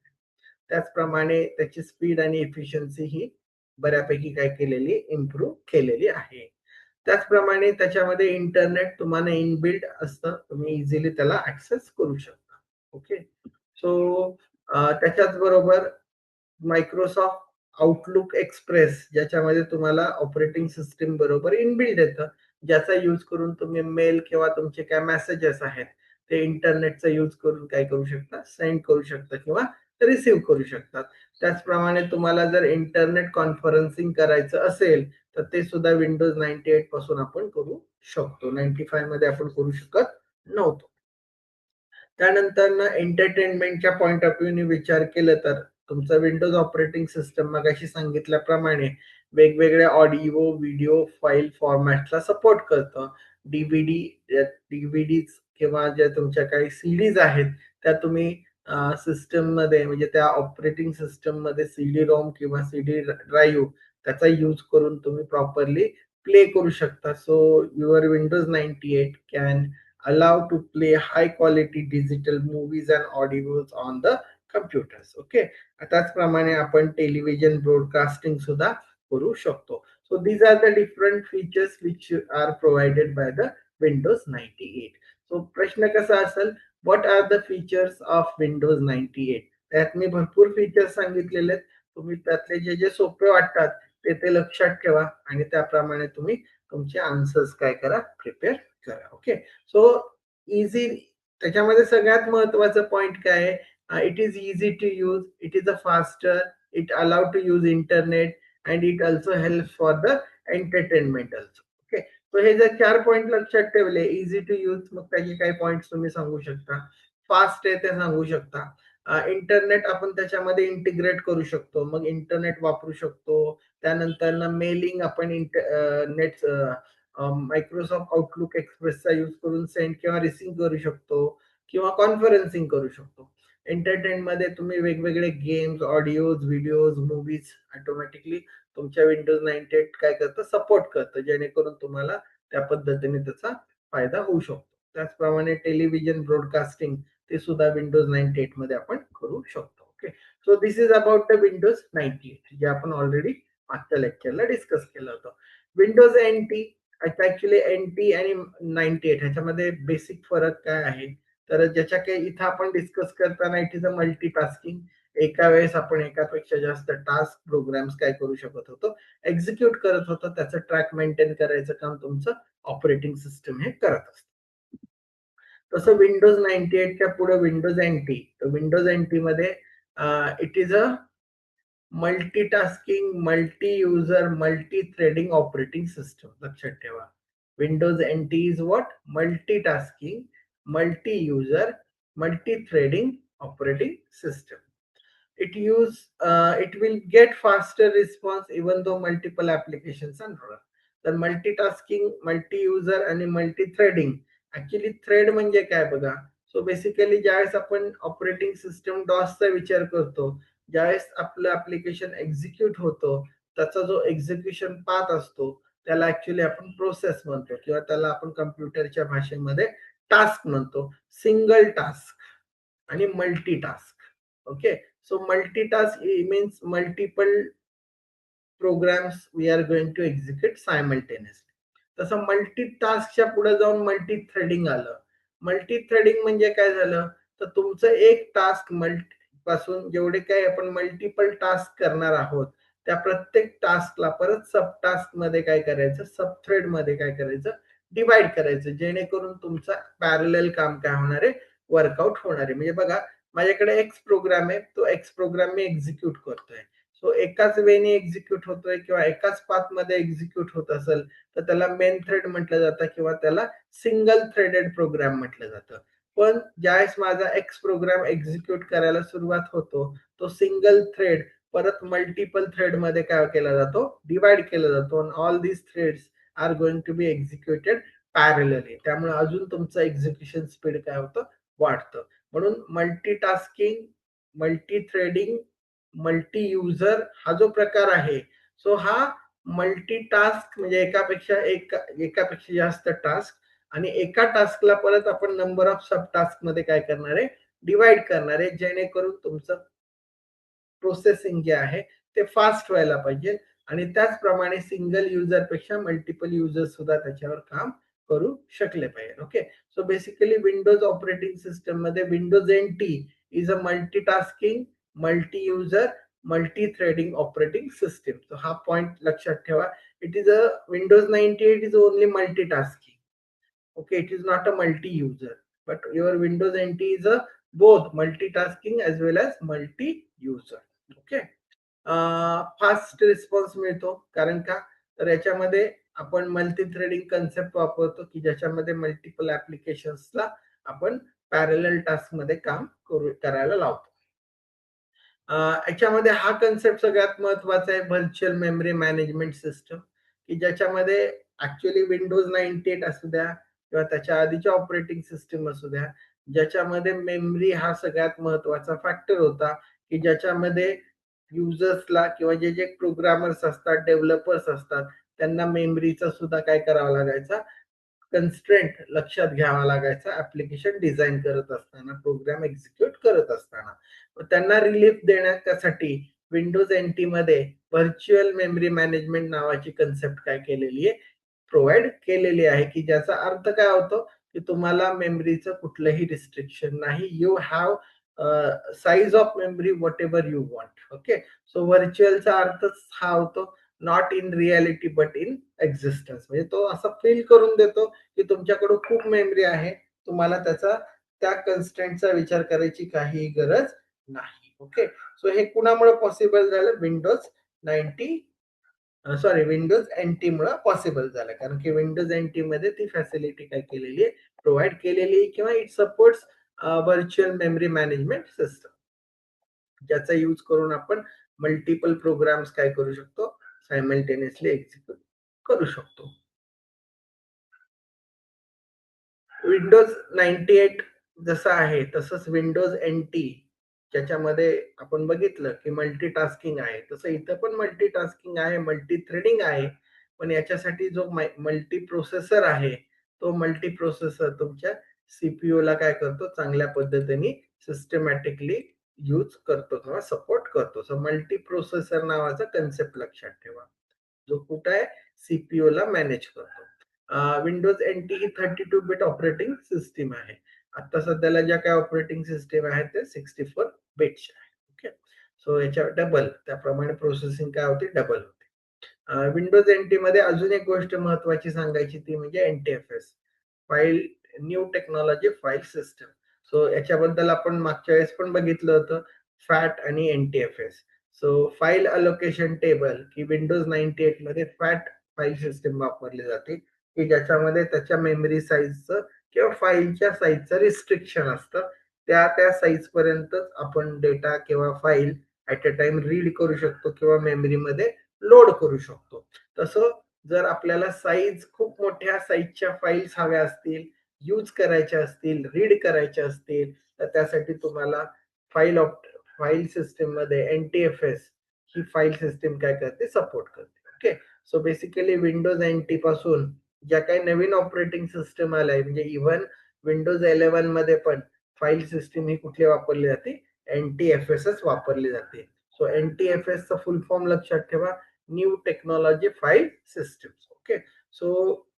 त्याचप्रमाणे त्याची स्पीड आणि एफिशियन्सी ही बऱ्यापैकी काय केलेली, इम्प्रूव्ह केलेली आहे. त्याचप्रमाणे त्याच्यामध्ये इंटरनेट तुम्हाला इनबिल्ट असतं, तुम्ही इझिली त्याला ऍक्सेस करू शकता. ओके, सो त्याच्याच बरोबर मायक्रोसॉफ्ट आउटलुक एक्सप्रेस, ज्याच्यामध्ये तुम्हाला ऑपरेटिंग सिस्टीम बरोबर इनबिल्ड येतं, ज्याचा यूज करून तुम्ही मेल किंवा तुमचे काय मेसेजेस आहेत ते इंटरनेटचा यूज करून काय करू शकता, सेंड करू शकता किंवा रिसीव्ह करू शकतात. त्याचप्रमाणे तुम्हाला जर इंटरनेट कॉन्फरन्सिंग करायचं असेल तर ते सुद्धा विंडोज 98 पासून आपण करू शकतो, 95 मध्ये आपण करू शकत नव्हतो. त्यानंतर ना एंटरटेनमेंटच्या पॉइंट ऑफ व्ह्यूने विचार केलं तर तुमचं विंडोज ऑपरेटिंग सिस्टम मगाशी सांगितल्याप्रमाणे वेगवेगळ्या ऑडिओ व्हिडिओ फाईल फॉर्मॅटला सपोर्ट करतं. डीव्हीडी किंवा ज्या तुमच्या काही सीडीज आहेत त्या तुम्ही सिस्टम मध्ये, म्हणजे त्या ऑपरेटिंग सिस्टम मध्ये सीडी रोम किंवा सीडी ड्राईव्ह त्याचा यूज करून तुम्ही प्रॉपरली प्ले करू शकता. So your Windows 98 can allow to play high quality digital movies and audios on the computers. Okay, त्याचप्रमाणे आपण टेलिव्हिजन ब्रॉडकास्टिंग सुद्धा करू शकतो. So these are the different features which are provided by the Windows 98. So प्रश्न कसा असेल, what are the features of Windows 98? त्यात मी भरपूर फीचर्स सांगितलेले आहेत. तुम्ही त्यातले जे जे सोपे वाटतात ते लक्षात ठेवा आणि त्याप्रमाणे तुम्ही तुमचे आन्सर्स काय करा, प्रिपेअर करा. ओके, सो इझी, त्याच्यामध्ये सगळ्यात महत्वाचं पॉइंट काय आहे, it is easy to use, it is a faster, it allow to use internet and it also help for the entertainment also. Okay, so हे जर 4 पॉइंट लक्षात ठेवले, इझी टू यूज, मग त्याचे काही पॉइंट्स तुम्ही सांगू शकता. फास्ट आहे ते सांगू शकता. इंटरनेट आपण त्याच्यामध्ये इंटिग्रेट करू शकतो, मग इंटरनेट वापरू शकतो. त्यानंतर मेलिंग आपण नेट मायक्रोसॉफ्ट आउटलुक एक्सप्रेसचा यूज करून सेंड किंवा रिसीव्ह करू शकतो किंवा कॉन्फरन्सिंग करू शकतो. एंटरटेनमध्ये तुम्ही वेगवेगळे games, audios, videos, movies automatically तुमच्या विंडोज 98 काय करतं, सपोर्ट करतं, जेणेकरून तुम्हाला त्या पद्धतीने त्याचा फायदा होऊ शकतो. त्याचप्रमाणे टेलिव्हिजन ब्रॉडकास्टिंग ते सुद्धा विंडोज 98 मध्ये आपण करू शकतो. Okay, so this is about the Windows 98 जे आपण ऑलरेडी मागच्या लेक्चरला डिस्कस केलं होतं. विंडोज एनटी, ऍक्च्युली एनटी आणि 98 ह्याच्यामध्ये बेसिक फरक काय आहे, तर ज्याच्या काही इथं आपण डिस्कस करताना इट इज अ मल्टीटास्किंग. एका वेळेस आपण एकापेक्षा जास्त टास्क प्रोग्राम्स काय करू शकत होतो, एक्झिक्यूट करत होतो. त्याचं ट्रॅक मेंटेन करायचं काम तुमचं ऑपरेटिंग सिस्टम हे करत असतं. तसं विंडोज 98च्या पुढे विंडोज एनटी, तर विंडोज एनटी मध्ये it is a multitasking, multi user, multi threading operating system. लक्षात ठेवा, Windows NT is what, multitasking, multi user, multi threading operating system. It will get faster response even though multiple applications are run. तर multitasking, multi user आणि multi threading. Actually thread म्हणजे काय बघा, so basically ज्यावेळेस आपण operating system डॉसचा विचार करतो, ज्यावेळेस आपलं ऍप्लिकेशन एक्झिक्यूट होतो, त्याचा जो एक्झिक्युशन पाथ असतो त्याला ऍक्च्युली आपण प्रोसेस म्हणतो किंवा त्याला आपण कम्प्युटरच्या भाषेमध्ये टास्क म्हणतो. सिंगल टास्क आणि multi task. Okay, so multitask means multiple programs we are going to execute simultaneously. तसं मल्टीटास्कच्या पुढे जाऊन मल्टी थ्रेडिंग आलं. मल्टी थ्रेडिंग म्हणजे काय झालं, तर तुमचं एक टास्क मल्टी पासून जेवढे काही आपण मल्टिपल टास्क करणार आहोत, त्या प्रत्येक टास्कला परत सब टास्क मध्ये काय करायचं, सब थ्रेड मध्ये काय करायचं, डिवाइड करायचं, जेणेकरून तुमचा पॅरलल काम काय होणार आहे, वर्कआउट होणार आहे. म्हणजे बघा, माझ्याकडे एक्स प्रोग्राम आहे, तो एक्स प्रोग्राम मी एक्झिक्यूट करतोय. सो एकाच वेने एक्झिक्यूट होतोय किंवा एकाच पाथ मध्ये एक्झिक्यूट होत असेल तर त्याला मेन थ्रेड म्हटलं जातं किंवा त्याला सिंगल थ्रेडेड प्रोग्राम म्हटलं जातं. पण ज्यावेळेस माझा एक्स प्रोग्राम एक्झिक्यूट करायला सुरुवात होतो, तो सिंगल थ्रेड परत मल्टिपल थ्रेड मध्ये काय केला जातो, डिवाइड केला जातो. All these threads are going to be executed parallelly. त्यामुळे अजून तुमचं एक्झिक्युशन स्पीड काय होतं, वाढतं. म्हणून multitasking, multi threading, multi user हा जो प्रकार आहे, सो हा मल्टीटास्क म्हणजे एकापेक्षा जास्त टास्क आणि एका टास्कला परत आपण नंबर ऑफ सब टास्क मध्ये काय करणार आहे, डिवाइड करणार आहे, जेणेकरून तुमचं प्रोसेसिंग जे आहे ते फास्ट व्हायला पाहिजे. आणि त्याचप्रमाणे सिंगल युजर पेक्षा मल्टिपल युजर सुद्धा त्याच्यावर काम करू शकले पाहिजे. Okay, so basically Windows operating system मध्ये Windows NT is a multitasking, multi user, multi threading operating system. So हा पॉइंट लक्षात ठेवा. It is a Windows 98 is only multitasking. Okay, it is not a multi-user, but your Windows NT is a both multitasking as well as multi-user. Okay, fast response मिळतो, कारण का, तर याच्यामध्ये आपण multi threading concept वापरतो की ज्याच्यामध्ये multiple ऍप्लिकेशन्सला आपण पॅरलल टास्क मध्ये काम करायला लावतो. याच्यामध्ये हा कन्सेप्ट सगळ्यात महत्वाचा आहे, व्हर्च्युअल मेमरी मॅनेजमेंट सिस्टम, की ज्याच्यामध्ये ऍक्च्युअली विंडोज 98 असू द्या किंवा त्याच्या आधीच्या ऑपरेटिंग सिस्टम असू द्या, ज्याच्यामध्ये मेमरी हा सगळ्यात महत्वाचा फॅक्टर होता, की ज्याच्यामध्ये युजर्सला किंवा जे जे प्रोग्रामर्स असतात, डेव्हलपर्स असतात, त्यांना मेमरीचा सुद्धा काय करावा लागायचा, कन्स्ट्रेंट लक्षात घ्यावा लागायचा ऍप्लिकेशन डिझाईन करत असताना, प्रोग्राम एक्झिक्यूट करत असताना. त्यांना रिलीफ देण्यासाठी विंडोज एनटी मध्ये व्हर्च्युअल मेमरी मॅनेजमेंट नावाची कन्सेप्ट काय केलेली आहे, प्रोव्हाइड केलेली आहे, की ज्याचा अर्थ काय होतो, की तुम्हाला मेमरीचं कुठलंही रिस्ट्रिक्शन नाही. You have size of memory whatever you want. Okay, so व्हर्च्युअलचा अर्थ हा होतो not in reality but in existence. म्हणजे तो असं फील करून देतो की तुमच्याकडे खूप मेमरी आहे, तुम्हाला त्या कन्स्टंटचा विचार करायची काही गरज नाही. ओके, सो हे कुणामुळे पॉसिबल झालं, विंडोज 98 सॉरी विंडोज एनटी मुळे पॉसिबल झालं, कारण की विंडोज एनटी मध्ये ती फॅसिलिटी काय केलेली आहे, प्रोव्हाइड केलेली आहे, किंवा it supports virtual memory management system, ज्याचा यूज करून आपण मल्टिपल प्रोग्राम्स काय करू शकतो, सायमल्टेनियसली एक्झिक्यूट करू शकतो. विंडोज 98 जसं आहे तसंच विंडोज एनटी, ज्याच्यामध्ये आपण बघितलं की मल्टीटास्किंग आहे, तसं इथं पण मल्टीटास्किंग आहे, मल्टी थ्रेडिंग आहे. पण याच्यासाठी जो मल्टी प्रोसेसर आहे, तो मल्टी प्रोसेसर तुमच्या सीपीयू ला काय करतो, चांगल्या पद्धतीने सिस्टमॅटिकली यूज करतो किंवा सपोर्ट करतो. सो मल्टी प्रोसेसर नावाचा कन्सेप्ट लक्षात ठेवा, जो कुठं आहे, सीपीयू ला मॅनेज करतो. विंडोज एनटी ही 32 बिट ऑपरेटिंग सिस्टीम आहे. आता सध्याला ज्या काही ऑपरेटिंग सिस्टीम आहेत ते 64 बिट्स आहे. ओके, सो याच्या डबल, त्याप्रमाणे प्रोसेसिंग काय होते, डबल होते. विंडोज एनटी मध्ये अजून एक गोष्ट महत्वाची सांगायची, ती म्हणजे NTFS, file new technology file system. So याच्याबद्दल आपण मागच्या वेळेस पण बघितलं होतं, फॅट आणि NTFS. So file allocation table की विंडोज 98 मध्ये फॅट फाईल सिस्टम वापरली जाते, की ज्याच्यामध्ये त्याच्या मेमरी साईजचं किंवा फाईलच्या साईजचं रिस्ट्रिक्शन असतं. त्या साईज पर्यंतच आपण डेटा किंवा file at a time read करू शकतो किंवा मेमरीमध्ये लोड करू शकतो. तसं जर आपल्याला साईज खूप मोठ्या साईजच्या फाईल्स हव्या असतील, यूज करायच्या असतील, रीड करायच्या असतील, तर त्यासाठी तुम्हाला फाईल फाईल सिस्टीम मध्ये एनटीएफएस ही फाईल सिस्टीम काय करते, सपोर्ट करते. Okay, so basically Windows NT पासून ज्या काही नवीन ऑपरेटिंग सिस्टम आलाय, म्हणजे इव्हन विंडोज 11 मध्ये पण फाईल सिस्टीम ही कुठली वापरली जाते, एनटीएफएसच वापरली जाते. सो एनटीएफएस चा फुल फॉर्म लक्षात ठेवा, new technology file system. Okay, so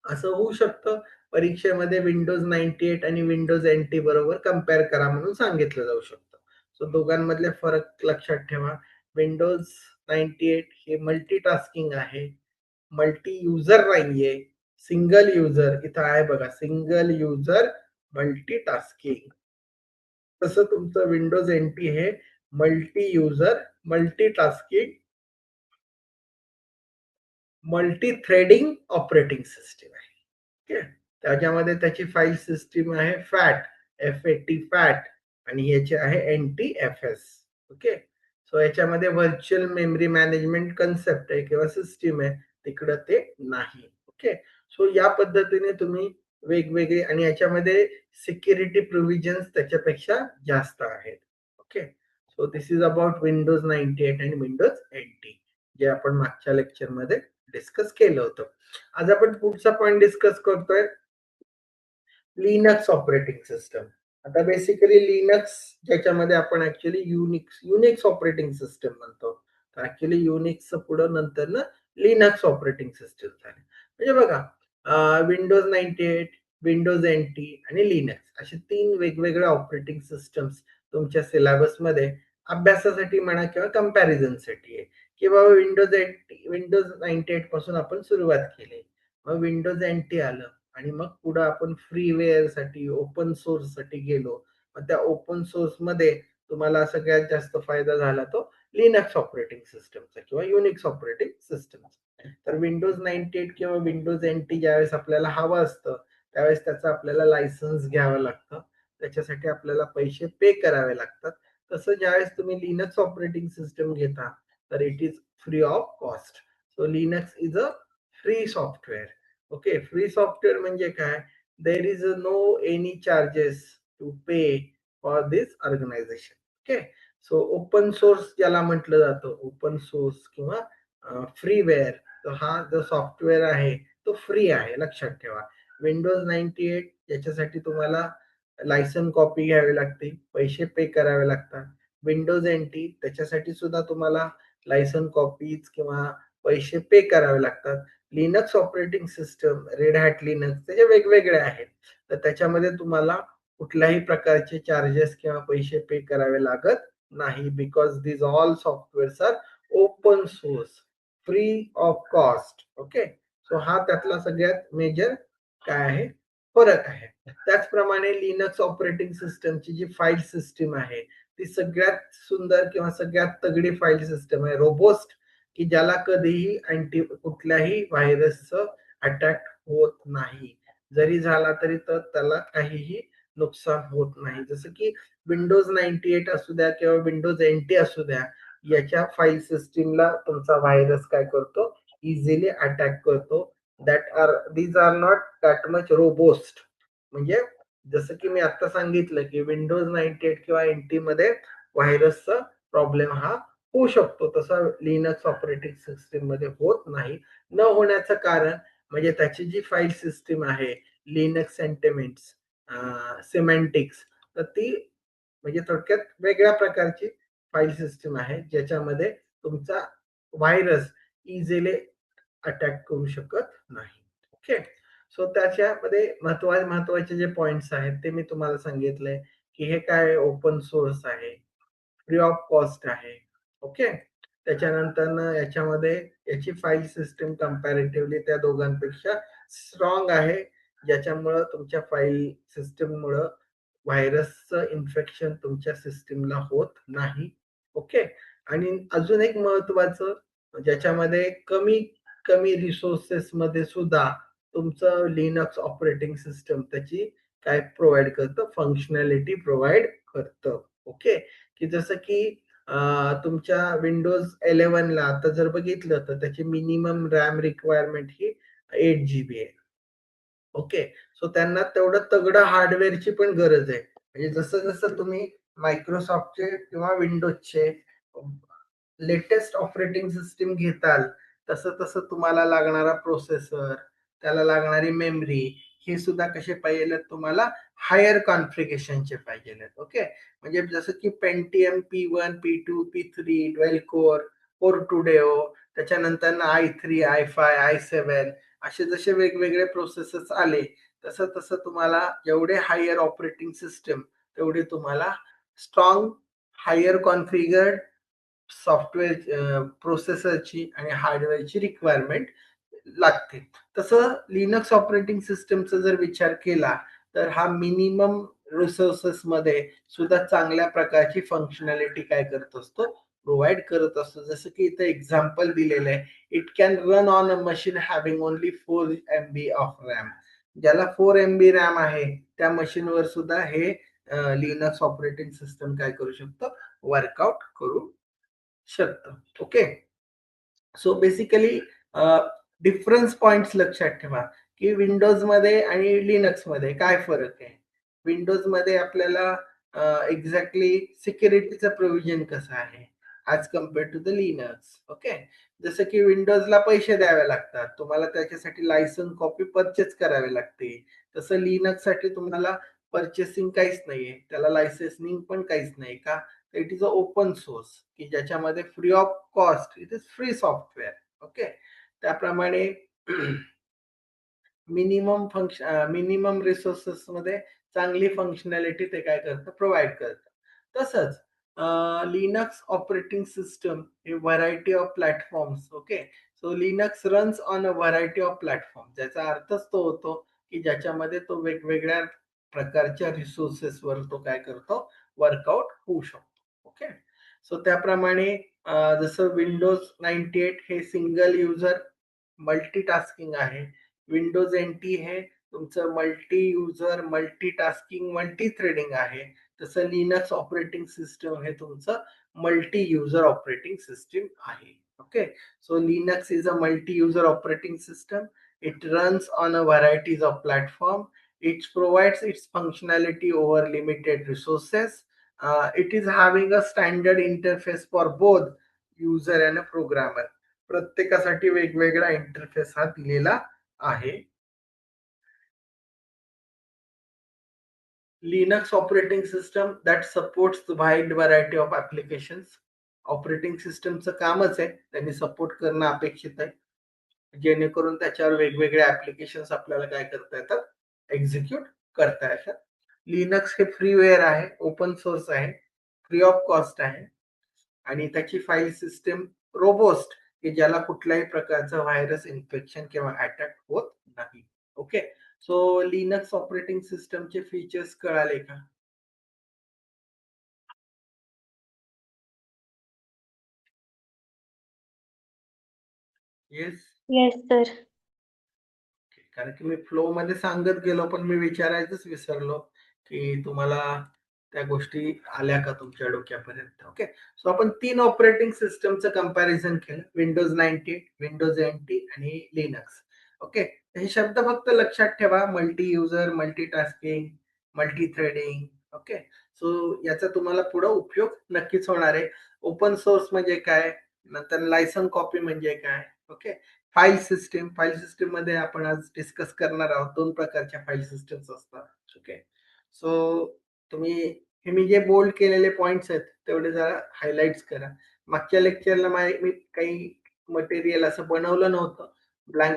असं होऊ शकतं परीक्षेमध्ये विंडोज 98 आणि विंडोज एनटी बरोबर कम्पेअर करा म्हणून सांगितलं जाऊ शकतं. सो दोघांमधले फरक लक्षात ठेवा. विंडोज 98 हे मल्टीटास्किंग आहे, मल्टी युजर नाहीये, सिंगल युजर इथं आहे बघा, सिंगल युजर मल्टीटास्किंग. तसं तुमचं विंडोज एनटी हे multi user multitasking multi threading operating system आहे. ओके, त्याच्यामध्ये त्याची फाईल सिस्टीम आहे फॅट, एफ-ए-टी फॅट, आणि याची आहे एन-टी-एफ-एस. ओके, सो याच्यामध्ये व्हर्च्युअल मेमरी मॅनेजमेंट कन्सेप्ट आहे किंवा सिस्टीम आहे, तिकडं ते नाही. ओके, सो या पद्धतीने तुम्ही वेगवेगळे, आणि याच्यामध्ये सिक्युरिटी प्रोव्हिजन्स त्याच्यापेक्षा जास्त आहेत. Okay, so this is about Windows 98 आणि विंडोज एनटी, जे आपण मागच्या लेक्चरमध्ये डिस्कस केलं होतं. आज आपण पुढचा पॉइंट डिस्कस करतोय, लिनक्स ऑपरेटिंग सिस्टम. आता बेसिकली लिनक्स, ज्याच्यामध्ये आपण ऍक्च्युली युनिक्स ऑपरेटिंग सिस्टम म्हणतो, ऍक्च्युली युनिक्सचं पुढं नंतर ना लिनक्स ऑपरेटिंग सिस्टम झाले. म्हणजे बघा, विंडोज 98, विंडोज एनटी आणि लिनक्स असे 3 वेगवेगळे ऑपरेटिंग सिस्टम्स तुमच्या सिलेबसमध्ये अभ्यासासाठी म्हणा किंवा कंपॅरिझनसाठी आहे, की बाबा विंडोज 98 पासून आपण सुरुवात केली, मग विंडोज एनटी आलं, आणि मग पुढे आपण फ्रीवेअर साठी, ओपन सोर्स साठी गेलो. मग त्या ओपन सोर्स मध्ये तुम्हाला सगळ्यात जास्त फायदा झाला तो लिनक्स ऑपरेटिंग सिस्टमचा किंवा युनिक्स ऑपरेटिंग सिस्टमचा. तर विंडोज 98 किंवा विंडोज एनटी ज्यावेळेस आपल्याला हवं असतं, त्यावेळेस त्याचं आपल्याला लायसन्स घ्यावं लागतं, त्याच्यासाठी आपल्याला पैसे पे करावे लागतात. तसं ज्यावेळेस तुम्ही लिनक्स ऑपरेटिंग सिस्टम घेता, तर it is free of cost. So Linux is a free software. Okay, free software म्हणजे काय, there is no any charges to pay for this organization. Okay, so open source ज्याला म्हटलं जातं, open source किंवा freeware, तर हा जो software आहे तो फ्री आहे, लक्षात ठेवा. विंडोज 98 याच्यासाठी तुम्हाला लायसन कॉपी घ्यावी लागते, पैसे पे करावे लागतात. विंडोज एनटी त्याच्यासाठी सुद्धा तुम्हाला लायसन कॉपीज किंवा पैसे पे करावे लागतात. Linux operating system, red hat Linux, त्याचे वेगवेगळे आहेत. तर त्याच्यामध्ये तुम्हाला कुठल्याही प्रकारचे चार्जेस किंवा पैसे पे करावे लागत नाही, because this all softwares are open source, free of cost. Okay, so हा त्यातला सगळ्यात मेजर काय आहे, फरक आहे. त्याचप्रमाणे लिनक्स ऑपरेटिंग सिस्टमची जी फाईल सिस्टीम आहे, ती सगळ्यात सुंदर किंवा सगळ्यात तगडी फाईल सिस्टम आहे, रोबोस्ट की ज्याला कधीही कुठल्याही व्हायरसचं अटॅक होत नाही. जरी झाला तरी तर त्याला काहीही नुकसान होत नाही. जसं की विंडोज 98 असू द्या किंवा विंडोज NT असू द्या, याच्या फाईल सिस्टीमला तुमचा व्हायरस काय करतो, इझिली अटॅक करतो. These are not that much robust. म्हणजे जसं की मी आता सांगितलं की विंडोज 98 किंवा NT मध्ये व्हायरसचा प्रॉब्लेम हा होऊ शकतो, तसा लिनक्स ऑपरेटिंग सिस्टीम मध्ये होत नाही. न होण्याचं कारण म्हणजे त्याची जी फाईल सिस्टीम आहे, लिनक्स सेंटिमेंट्स, सिमेंटिक्स, तर ती म्हणजे थोडक्यात वेगळ्या प्रकारची फाईल सिस्टीम आहे, ज्याच्यामध्ये तुमचा व्हायरस इझिली अटॅक करू शकत नाही. ओके. सो त्याच्यामध्ये महत्वाचे जे पॉइंट्स आहेत ते मी तुम्हाला सांगितले, की हे काय ओपन सोर्स आहे, फ्री ऑफ कॉस्ट आहे. ओके. त्याच्यानंतर याच्यामध्ये याची फाईल सिस्टीम कम्पॅरेटिव्हली त्या दोघांपेक्षा स्ट्रॉंग आहे, ज्याच्यामुळं तुमच्या फाईल सिस्टीममुळं व्हायरसचं इन्फेक्शन तुमच्या सिस्टीमला होत नाही. ओके. आणि अजून एक महत्वाचं, ज्याच्यामध्ये कमी कमी रिसोर्सेस मध्ये सुद्धा तुमचं लिनक्स ऑपरेटिंग सिस्टम त्याची काय प्रोव्हाइड करतं, फंक्शनॅलिटी प्रोव्हाइड करतं. ओके. की जसं की तुमच्या विंडोज 11 ला आता जर बघितलं तर त्याची मिनिमम रॅम रिक्वायरमेंट ही 8 GB आहे. ओके. सो त्यांना तेवढं तगडं हार्डवेअरची पण गरज आहे. म्हणजे जसं जसं तुम्ही मायक्रोसॉफ्टचे किंवा विंडोजचे लेटेस्ट ऑपरेटिंग सिस्टीम घेताल, तसं तसं तुम्हाला लागणारा प्रोसेसर, त्याला लागणारी मेमरी, हे सुद्धा कसे पाहिजे तुम्हाला हायर कॉन्फिगरेशनचे पाहिजे. ओके. म्हणजे जसं की Pentium P1, P2, P3, 12 core, core टुडेओ, त्याच्यानंतर i3, i5, i7, असे जसे वेगवेगळे प्रोसेसर्स आले, तसं तसं तुम्हाला जेवढे हायर ऑपरेटिंग सिस्टम, तेवढे तुम्हाला स्ट्रॉंग, हायर कॉन्फिगर्ड सॉफ्टवेअर प्रोसेसरची आणि हार्डवेअरची रिक्वायरमेंट लागते. तसं लिनक्स ऑपरेटिंग सिस्टमचा जर विचार केला तर हा मिनिमम रिसोर्सेस मध्ये सुद्धा चांगल्या प्रकारची फंक्शनॅलिटी काय करत असतो, प्रोव्हाइड करत असतो. जसं की इथं एक्झाम्पल दिलेलं आहे, it can run on a machine having only 4 MB of RAM. ज्याला 4 MB रॅम आहे त्या मशीनवर सुद्धा हे लिनक्स ऑपरेटिंग सिस्टम काय करू शकतो, वर्कआउट करू शकतं. Okay. So basically difference points लक्षात ठेवा, की विंडोज मध्ये आणि लिनक्स मध्ये काय फरक आहे. विंडोज मध्ये आपल्याला एक्झॅक्टली सिक्युरिटीचं प्रोव्हिजन कसं आहे as compare to the Linux. Okay. जसं की विंडोजला पैसे द्यावे लागतात, तुम्हाला त्याच्यासाठी लायसन्स कॉपी परचेस करावी लागते. तसं लिनक्स साठी तुम्हाला परचेसिंग काहीच नाहीये, त्याला लायसन्सिंग पण काहीच नाही. का? It is a open source, की ज्याच्यामध्ये free of cost, it is free software. Okay. त्याप्रमाणे मिनिमम रिसोर्सेस मध्ये चांगली फंक्शनॅलिटी ते काय करतं, प्रोव्हाइड करतं. तसंच लिनक्स ऑपरेटिंग सिस्टम हे variety of platforms. Okay. So Linux runs on a variety of platform, ज्याचा अर्थच तो होतो की ज्याच्यामध्ये तो वेगवेगळ्या प्रकारच्या रिसोर्सेसवर तो काय करतो, वर्कआउट होऊ शकतो. ओके. सो त्याप्रमाणे जसं विंडोज 98 हे सिंगल युजर मल्टीटास्किंग आहे, विंडोज NT हे तुमचं multi user multitasking multi threading आहे, तसं लिनक्स ऑपरेटिंग सिस्टम हे तुमचं मल्टी युजर ऑपरेटिंग सिस्टम आहे. Okay. So Linux is a multi user operating system. It runs on a varieties of platform. It provides its functionality over limited resources. It is having a standard interface for both user and a programmer. प्रत्येकासाठी वेगवेगळा interface हा दिलेला आहे. Linux operating system that supports wide variety of applications. Operating सिस्टमचं कामच आहे त्यांनी support करणं अपेक्षित आहे, जेणेकरून त्याच्यावर वेगवेगळे ऍप्लिकेशन्स आपल्याला काय करता येतात, एक्झिक्यूट करता येतात. लिनक्स हे फ्रीवेअर आहे, ओपन सोर्स आहे, फ्री ऑफ कॉस्ट आहे आणि त्याची फाईल सिस्टम रोबोस्ट, की ज्याला कुठल्याही प्रकारचं व्हायरस इन्फेक्शन किंवा अटॅक होत नाही. ओके. सो लिनक्स ऑपरेटिंग सिस्टमचे फीचर्स कळाले का? येस. Yes sir. कारण की मी फ्लो मध्ये सांगत गेलो पण मी विचारायचंच विसरलो की तुम्हाला त्या गोष्टी आल्या का तुमच्या डोक्यापर्यंत. ओके, सो आपण 3 ऑपरेटिंग सिस्टमचं कंपॅरिझन केलं, विंडोज 98, विंडोज NT आणि लिनक्स. ओके, हे शब्द फक्त लक्षात ठेवा, multi user, multitasking, multi threading. Okay, so याचा तुम्हाला पुढे उपयोग नक्कीच होणार आहे. ओपन सोर्स म्हणजे काय, नंतर लायसन कॉपी म्हणजे काय. ओके, फाईल सिस्टीम मध्ये आपण आज डिस्कस करणार आहोत. 2 प्रकारच्या फाईल सिस्टीम्स असतात. ओके, सो तुम्ही हे मी जे बोल्ड केलेले पॉइंट्स आहेत तेवढे जरा हायलाइट्स करा. मागच्या लेक्चरला मी काही मटेरियल असं बनवलं नव्हतं,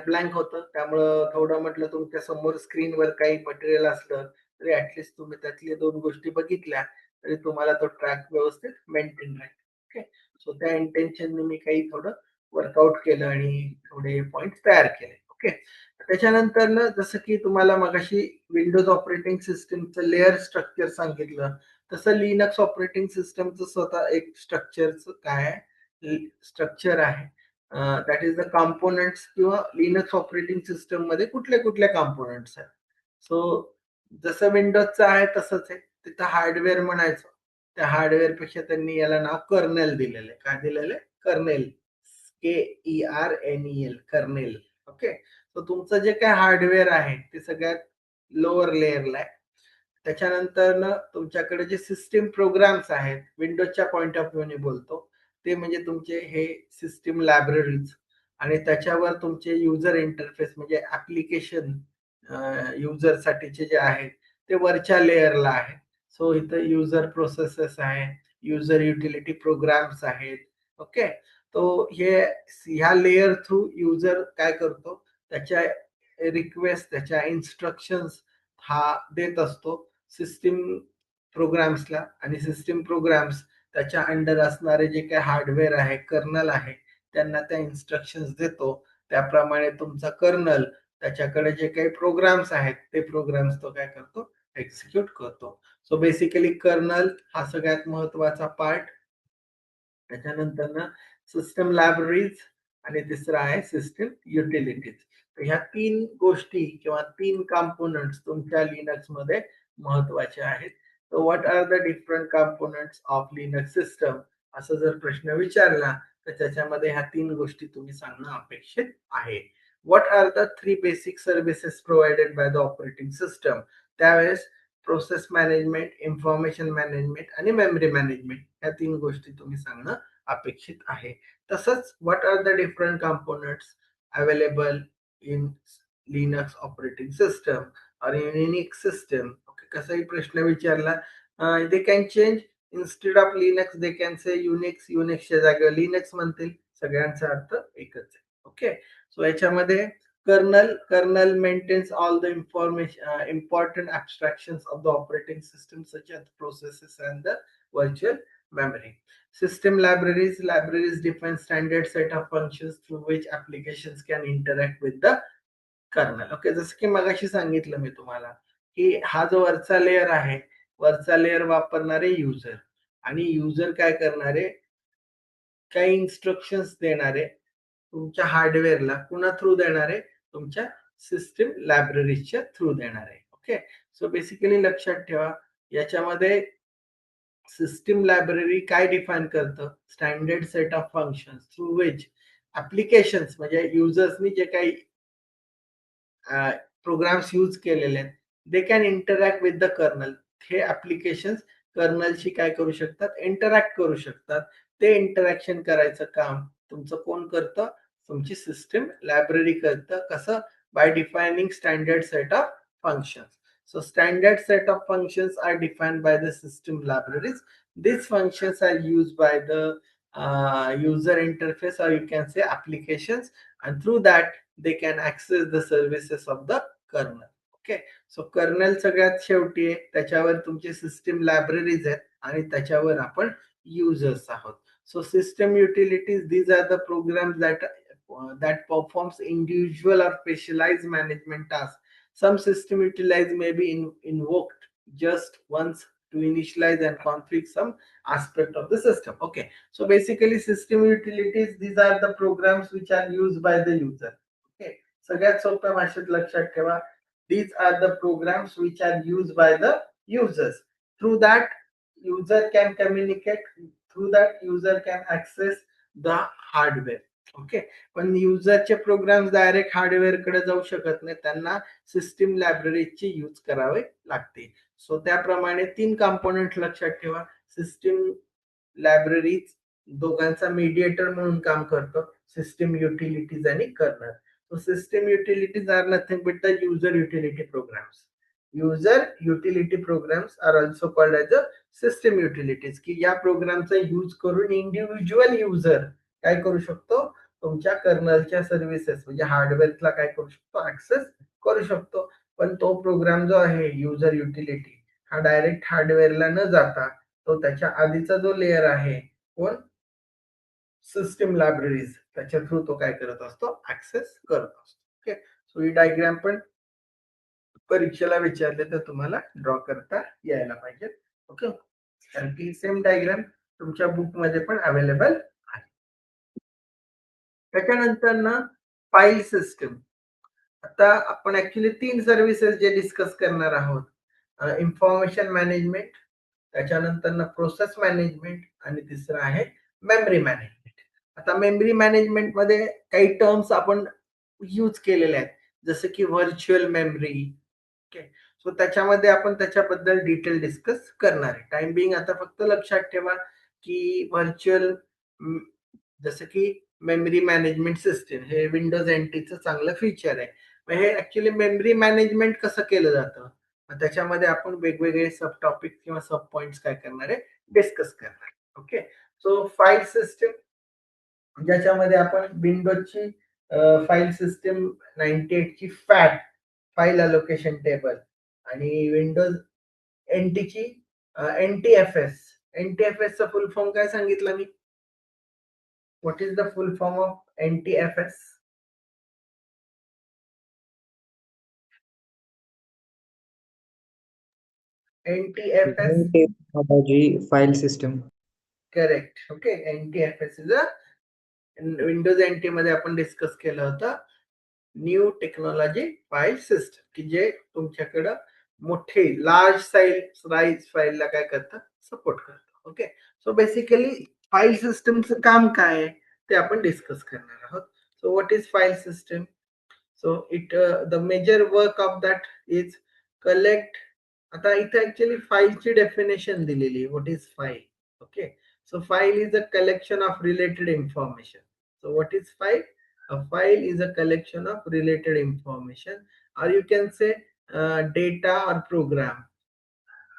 ब्लँक होतं, त्यामुळं थोडं म्हटलं तुमच्या समोर स्क्रीनवर काही मटेरियल असलं तरी ऍटलिस्ट तुम्ही त्यातल्या 2 गोष्टी बघितल्या तरी तुम्हाला तो ट्रॅक व्यवस्थित मेंटेन राहील. ओके, सो त्या इंटेन्शनने मी काही थोडं वर्कआउट केलं आणि थोडे पॉइंट तयार केले. ओके, त्याच्यानंतर ना जसं की तुम्हाला मगाशी विंडोज ऑपरेटिंग सिस्टीमचं लेअर स्ट्रक्चर सांगितलं, तसं लिनक्स ऑपरेटिंग सिस्टमचं स्वतः एक स्ट्रक्चरचं काय स्ट्रक्चर आहे. दॅट इज द कॉम्पोनंट्स किंवा लिनक्स ऑपरेटिंग सिस्टम मध्ये कुठले कुठले कॉम्पोनंट्स आहेत. सो जसं विंडोजचं आहे तसंच आहे, तिथं हार्डवेअर म्हणायचं, त्या हार्डवेअर पेक्षा त्यांनी याला नाव कर्नेल दिलेलं आहे. काय दिलेलं आहे? Kernel, KERNEL, kernel. ओके, तर तुमचं जे काय हार्डवेअर आहे ते सगळ्यात लोअर लेअरला आहे. त्याच्यानंतर ना तुमच्याकडे जे सिस्टीम प्रोग्राम्स आहेत, विंडोजच्या पॉइंट ऑफ व्ह्यूने बोलतो, ते म्हणजे तुमचे हे सिस्टीम लायब्ररीज, आणि त्याच्यावर तुमचे युजर इंटरफेस म्हणजे ऍप्लिकेशन युजर साठीचे जे आहेत ते वरच्या लेअरला आहे. सो इथं युजर प्रोसेसेस आहे, युजर युटिलिटी प्रोग्राम्स आहेत. ओके, तो ह्या लेअर थ्रू युजर काय करतो, त्याच्या रिक्वेस्ट, त्याच्या इन्स्ट्रक्शन्स हा देत असतो सिस्टीम प्रोग्राम्सला, आणि सिस्टीम प्रोग्राम्स त्याच्या अंडर असणारे जे काही हार्डवेअर आहे, कर्नल आहे, त्यांना त्या इन्स्ट्रक्शन्स देतो. त्याप्रमाणे तुमचा कर्नल त्याच्याकडे जे काही प्रोग्राम्स आहेत ते प्रोग्राम्स तो काय करतो, एक्झिक्यूट करतो. सो बेसिकली कर्नल हा सगळ्यात महत्वाचा पार्ट. त्याच्यानंतर ना सिस्टम लायब्ररीज, आणि तिसरा आहे सिस्टम युटिलिटीज. तर ह्या 3 गोष्टी किंवा 3 कॉम्पोनंट्स तुमच्या लिनक्स मध्ये महत्वाचे आहेत. तर what are the different components of Linux system, असं जर प्रश्न विचारला तर त्याच्यामध्ये ह्या 3 गोष्टी तुम्ही सांगणं अपेक्षित आहे. What are the 3 basic services provided by the operating system, त्यावेळेस प्रोसेस मॅनेजमेंट, इन्फॉर्मेशन मॅनेजमेंट आणि मेमरी मॅनेजमेंट या 3 गोष्टी तुम्ही सांगणं अपेक्षित आहे. तसंच what are the different components available in Linux operating system or in Unix system. Okay, कसाही प्रश्न विचारला, they can change, instead of Linux they can say Unix, युनिक्सच्या जागेवर लिनक्स म्हणतील, सगळ्यांचा अर्थ एकच आहे. ओके, सो याच्यामध्ये kernel maintains all the information important abstractions of the operating system such as processes and the virtual memory. System libraries define standard set of functions through which applications can interact with the kernel. Okay, जसं की मगाशी सांगितलं मी तुम्हाला की हा जो वरचा layer आहे, वरचा लेअर वापरणारे युजर, आणि युजर काय करणारे, काही इन्स्ट्रक्शन्स देणारे तुमच्या हार्डवेअरला कुणा थ्रू देणारे, तुमच्या सिस्टीम लायब्ररीच्या थ्रू देणारे. ओके, सो बेसिकली लक्षात ठेवा, याच्यामध्ये सिस्टीम लायब्ररी काय डिफाईन करतं, standard set of functions through which applications म्हणजे युजर्सनी जे काही प्रोग्राम्स यूज केलेले आहेत, they can interact with the kernel. हे ऍप्लिकेशन कर्नलशी काय करू शकतात, इंटरॅक्ट करू शकतात. ते इंटरॅक्शन करायचं काम तुमचं कोण करतं, तुमची सिस्टीम लायब्ररी करतं. कसं, bye defining standard set of functions. So standard set of functions are defined by the system libraries. These functions are used by the user interface, or you can say applications, and through that they can access the services of the kernel. Okay, so kernel सगळ्यात शेवटी आहे, त्याच्यावर तुमची system libraries आहेत आणि त्याच्यावर आपण users आहोत. So system utilities, these are the programs that performs individual or specialized management tasks. Some system utilities may be invoked just once to initialize and configure some aspect of the system. Okay, so basically system utilities, these are the programs which are used by the user. Okay, सगळ्यात सोप्या भाषेत लक्षात ठेवा, these are the programs which are used by the users. Through that user can communicate, through that user can access the hardware. Okay, पण युजरचे programs direct hardware कडे जाऊ शकत नाही, त्यांना सिस्टीम लायब्ररीची यूज करावे लागते. सो त्याप्रमाणे 3 कंपोनेंट लक्षात ठेवा. सिस्टीम लायब्ररीज दोघांचा मीडिएटर म्हणून काम करतो, सिस्टीम युटिलिटीज आणि kernel. So system utilities are nothing but the user utility programs. User utility programs are also called as a system utilities, की या प्रोग्रामचा यूज करून इंडिव्हिज्युअल युजर काय करू शकतो, तुमच्या कर्नलच्या सर्व्हिसेस म्हणजे हार्डवेअरला काय करू शकतो, ऍक्सेस करू शकतो. पण तो प्रोग्राम जो आहे युजर युटिलिटी, हा डायरेक्ट हार्डवेअरला न जाता तो त्याच्या आधीचा जो लेयर आहे, कोण, सिस्टीम लायब्ररीज, त्याच्या थ्रू तो काय करत असतो, ऍक्सेस करत असतो. ओके, सो ही डायग्राम पण परीक्षेला विचारले तर तुम्हाला ड्रॉ करता यायला पाहिजे. ओके, कारण की सेम डायग्राम तुमच्या बुक मध्ये पण अवेलेबल आहे. त्याच्यानंतर ना फाईल सिस्टम. आता आपण ऍक्च्युली 3 सर्व्हिसेस जे डिस्कस करणार आहोत, इन्फॉर्मेशन मॅनेजमेंट, त्याच्यानंतर प्रोसेस मॅनेजमेंट आणि तिसरं आहे मेमरी मॅनेजमेंट. आता मेमरी मॅनेजमेंट मध्ये काही टर्म्स आपण यूज केलेले आहेत, जसं की व्हर्च्युअल मेमरी. ओके, सो त्याच्यामध्ये आपण त्याच्याबद्दल डिटेल डिस्कस करणार आहे. टाइम बिंग आता फक्त लक्षात ठेवा की व्हर्च्युअल, जसं की मेमरी मॅनेजमेंट सिस्टीम हे विंडोज एनटीचं चांगलं फीचर आहे. हे ऍक्च्युली मेमरी मॅनेजमेंट कसं केलं जातं, त्याच्यामध्ये आपण वेगवेगळे सब टॉपिक किंवा सब पॉइंट्स काय करणार आहे, डिस्कस करणार. ओके, सो फाईल सिस्टीम, ज्याच्यामध्ये आपण विंडोजची फाईल सिस्टीम 98 ची फॅट फाईल अलोकेशन टेबल आणि विंडोज एनटीची एनटीएफएस. एनटीएफएस चा फुल फॉर्म काय सांगितलं मी? What is the full form of NTFS? NTFS. Technology file system. Correct. Okay, NTFS is a Windows NT मध्ये आपण डिस्कस केलं होतं, न्यू टेक्नॉलॉजी फाईल सिस्टम, की जे तुमच्याकडं मोठे लार्ज साईज फाईलला काय करतं, सपोर्ट करतं. ओके, सो बेसिकली फाईल सिस्टमचं काम काय आहे ते आपण डिस्कस करणार आहोत. So what is file system? So it the major work of that is collect. आता इथे ऍक्च्युअली फाईलची डेफिनेशन दिलेली, what is file. Okay, so file is a collection of related information. So what is file? A file is a collection of related information, or you can say data or program.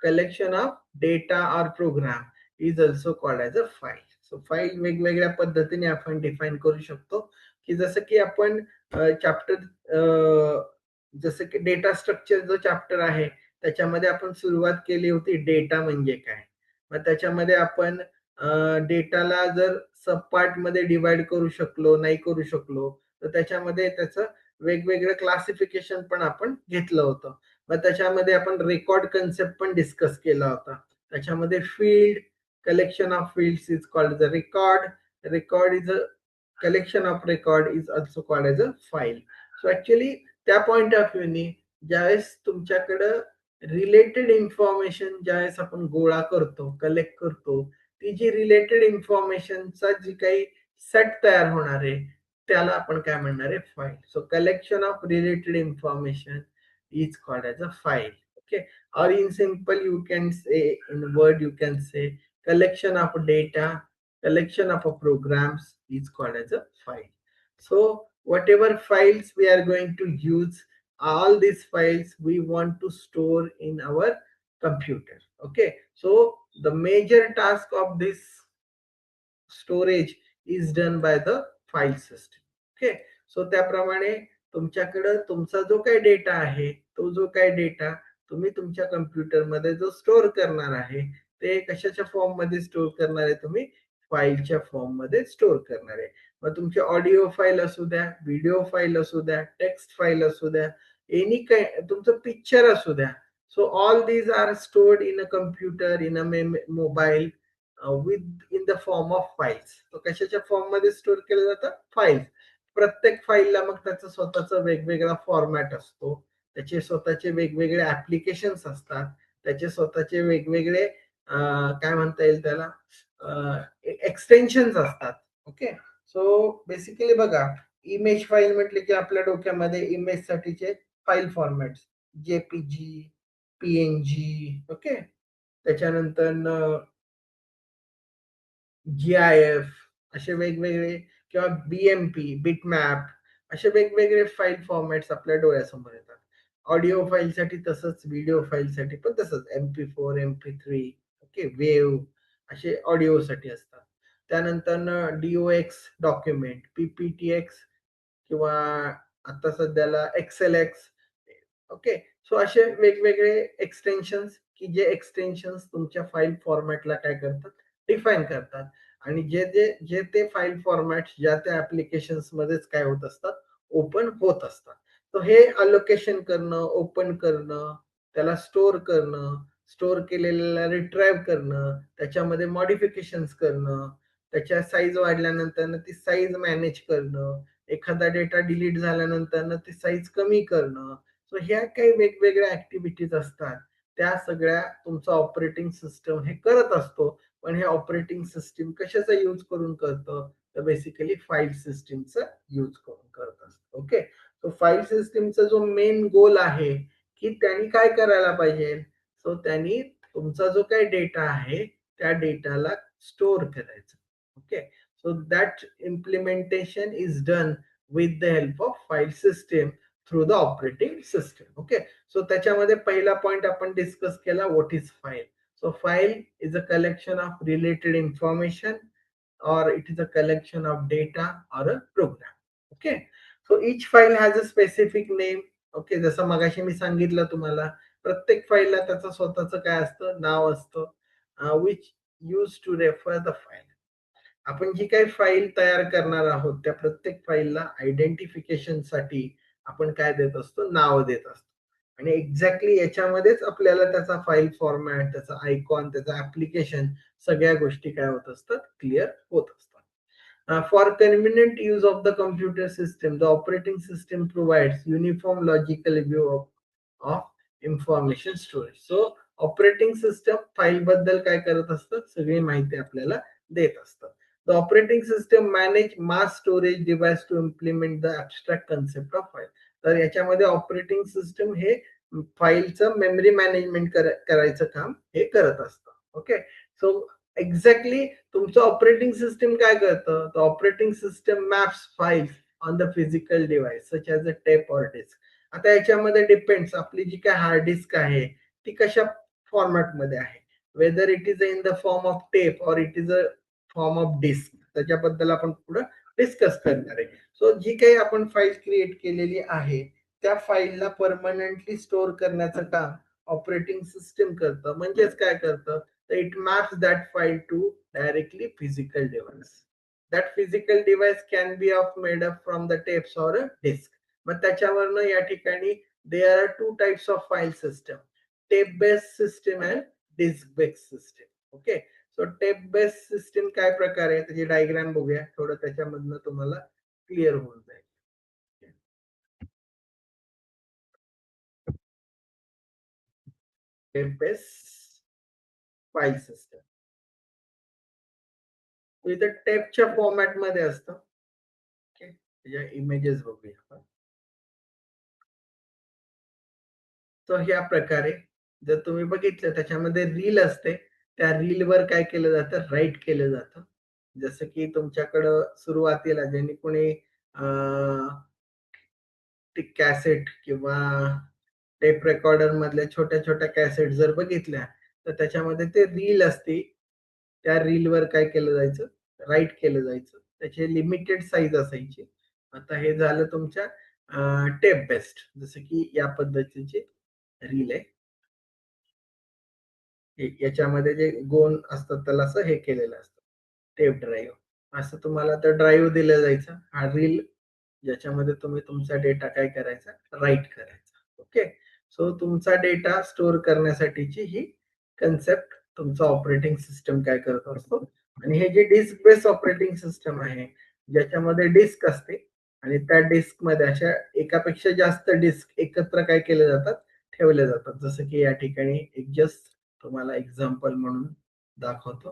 Collection of data or program is also called as a file. So file वेगवेगळ्या पद्धतीने आपण define करू शकतो, की जसं की आपण chapter, जसं की डेटा स्ट्रक्चर जो चॅप्टर आहे त्याच्यामध्ये आपण सुरुवात केली होती, डेटा म्हणजे काय. मग त्याच्यामध्ये आपण डेटाला जर सब पार्ट मध्ये डिवाइड करू शकलो, नाही करू शकलो, तर त्याच्यामध्ये त्याचं वेगवेगळं क्लासिफिकेशन पण आपण घेतलं होतं. मग त्याच्यामध्ये आपण रेकॉर्ड कन्सेप्ट पण डिस्कस केला होता. त्याच्यामध्ये field, collection of fields is called the record. Record is a collection of record is also called as a file. So actually त्या पॉइंट ऑफ व्ह्यूनी ज्यावेळेस तुमच्याकडं रिलेटेड इन्फॉर्मेशन ज्यावेळेस आपण गोळा करतो, कलेक्ट करतो, ती जी रिलेटेड इन्फॉर्मेशनचा जी काही सेट तयार होणार आहे त्याला आपण काय म्हणणार आहे, file. So collection of related information is called as a file. Okay, or in simple you can say, in word you can say, collection of data, collection of programs is called as a file. So whatever files we are going to use, all these files we want to store in our computer. Okay, so the major task of this storage is done by the file system. Okay, so त्याप्रमाणे तुमच्याकडे तुमचा जो काही data आहे, तो जो काही data तुम्ही तुमच्या कम्प्युटर मध्ये जो स्टोअर करणार आहे, ते कशाच्या फॉर्म मध्ये स्टोअर करणार आहे, तुम्ही फाईलच्या फॉर्म मध्ये स्टोअर करणार आहे. मग तुमची ऑडिओ फाईल असू द्या, व्हिडिओ फाईल असू द्या, टेक्स्ट फाईल असू द्या, एनी काय, तुमचं पिक्चर असू द्या. So all these are stored in a computer, in a mobile, with in the form of files. तो कशाच्या फॉर्म मध्ये स्टोअर केलं जातं? फाइल्स. प्रत्येक फाईलला मग त्याचा स्वतःचा वेगवेगळा फॉर्मॅट असतो. त्याचे स्वतःचे वेगवेगळे ऍप्लिकेशन्स असतात. त्याचे स्वतःचे वेगवेगळे काय म्हणता येईल त्याला एक्सटेन्शन्स असतात. ओके. सो बेसिकली बघा, इमेज फाईल म्हटले की आपल्या डोक्यामध्ये इमेज साठीचे file format JPG, PNG, okay. त्याच्यानंतर GIF असे वेगवेगळे किंवा BMP, बिटमॅप असे वेगवेगळे फाईल फॉर्मॅट्स आपल्या डोळ्यासमोर येतात. ऑडिओ फाईलसाठी तसंच, व्हिडिओ फाईलसाठी पण तसंच MP4, MP3, ओके, वेव्ह असे ऑडिओसाठी असतात. त्यानंतर DOX डॉक्युमेंट, PPTX किंवा आता सध्याला XLX, ओके. सो असे वेगवेगळे एक्सटेन्शन्स की जे एक्सटेन्शन्स तुमच्या फाईल फॉर्मॅटला काय करतात? डिफाईन करतात. आणि जे ते फाईल फॉर्मॅट ज्या त्या ऍप्लिकेशन्स मध्येच काय होत असतात? ओपन होत असतात. तर हे अलोकेशन करणं, ओपन करणं, त्याला स्टोअर करणं, स्टोअर केलेल्याला रिट्राईव्ह करणं, त्याच्यामध्ये मॉडिफिकेशन्स करणं, त्याच्या साईज वाढल्यानंतर ती साईज मॅनेज करणं, एखादा डेटा डिलीट झाल्यानंतर ती साईज कमी करणं. सो ह्या काही वेगवेगळ्या ऍक्टिव्हिटीज असतात. त्या सगळ्या तुमचा ऑपरेटिंग सिस्टम हे करत असतो. पण हे ऑपरेटिंग सिस्टीम कशाचा यूज करून करतं? तर बेसिकली फाईल सिस्टीमचा यूज करून करत असतं. ओके. सो फाईल सिस्टीमचा जो मेन गोल आहे की त्यांनी काय करायला पाहिजे? सो त्यांनी तुमचा जो काही डेटा आहे त्या डेटाला स्टोअर करायचं. Okay. So that implementation is done with the help of file system through the operating system. Okay. So त्याच्यामध्ये पहिला पॉइंट आपण डिस्कस केला, what is file. So file is a collection of related information or it is a collection of data or a program. Okay. So each file has a specific name. Okay. जसं मगाशी मी सांगितलं तुम्हाला, प्रत्येक फाईलला त्याचं स्वतःचं काय असतं? नाव असतं, which used to refer the file. आपण जी काही फाईल तयार करणार आहोत त्या प्रत्येक फाईलला आयडेंटिफिकेशन साठी आपण काय देत असतो? नाव देत असतो. आणि एक्झॅक्टली याच्यामध्येच आपल्याला त्याचा फाईल फॉर्मॅट, त्याचा आयकॉन, त्याचा ऍप्लिकेशन सगळ्या गोष्टी काय होत असतात? क्लिअर होत असतात. For convenient use of the computer system, the operating system provides uniform logical view of information storage. So operating system file बद्दल काय करत असतं? सगळी माहिती आपल्याला देत असतं. The operating system manage mass storage device to implement the abstract concept of file. तर याच्यामध्ये ऑपरेटिंग सिस्टम हे फाईलचं मेमरी मॅनेजमेंट करायचं काम हे करत असतं. ओके. सो एक्झॅक्टली तुमचं ऑपरेटिंग सिस्टम काय करतं? तर operating system maps files on the physical device such as a tape or disk. आता याच्यामध्ये डिपेंड्स आपली जी काय हार्ड डिस्क आहे ती कशा फॉर्मॅट मध्ये आहे, whether it is in the form of tape or it is a form of disk, त्याच्याबद्दल आपण पुढे डिस्कस करणार आहे. सो जी काही आपण फाईल क्रिएट केलेली आहे त्या फाईलला परमनंटली स्टोअर करण्याचं काम ऑपरेटिंग सिस्टम करतं. म्हणजेच काय करतं? तर it maps that file to directly physical device. That physical device can be of made up from the tapes or a disk. मग त्याच्यावरनं या ठिकाणी there are two types of file system, tape based system and disk based system. Okay. So tape based system काय प्रकार आहे त्याची diagram बघूया, थोडं त्याच्यामधनं तुम्हाला क्लिअर होऊन जाईल. टेप बेस्ड फाईल सिस्टम इथं टेपच्या फॉर्मॅट मध्ये असतं. ओके. त्याच्या इमेजेस बघूया आपण. तर ह्या प्रकारे जर तुम्ही बघितलं त्याच्यामध्ये रील असते, त्या रीलवर काय केलं जातं? राईट केलं जातं. जसं की तुमच्याकडं सुरुवातीला ज्यांनी कोणी ते कॅसेट किंवा टेप रेकॉर्डर मधल्या छोट्या छोट्या कॅसेट जर बघितल्या तर त्याच्यामध्ये ते रील असते. त्या रीलवर काय केलं जायचं? राईट केलं जायचं. त्याची लिमिटेड साईज असायची. आता हे झालं तुमच्या टेप बेस्ड, जसं की या पद्धतीची रील आहे. याच्यामध्ये जे गोन असतात त्याला असं हे केलेलं असतं, टेप ड्राईव्ह. असं तुम्हाला तर ड्राईव्ह दिलं जायचं. हा रील ज्याच्यामध्ये तुम्ही तुमचा डेटा काय करायचा? राईट करायचा. ओके. सो तुमचा डेटा स्टोअर करण्यासाठीची ही कन्सेप्ट तुमचा ऑपरेटिंग सिस्टम काय करत असतो. आणि हे जे डिस्क बेस ऑपरेटिंग सिस्टम आहे, ज्याच्यामध्ये डिस्क असते आणि त्या डिस्क मध्ये अशा एकापेक्षा जास्त डिस्क एकत्र काय केले जातात, ठेवले जातात. जसं की या ठिकाणी एक जस्ट तुम्हाला एक्झाम्पल म्हणून दाखवतो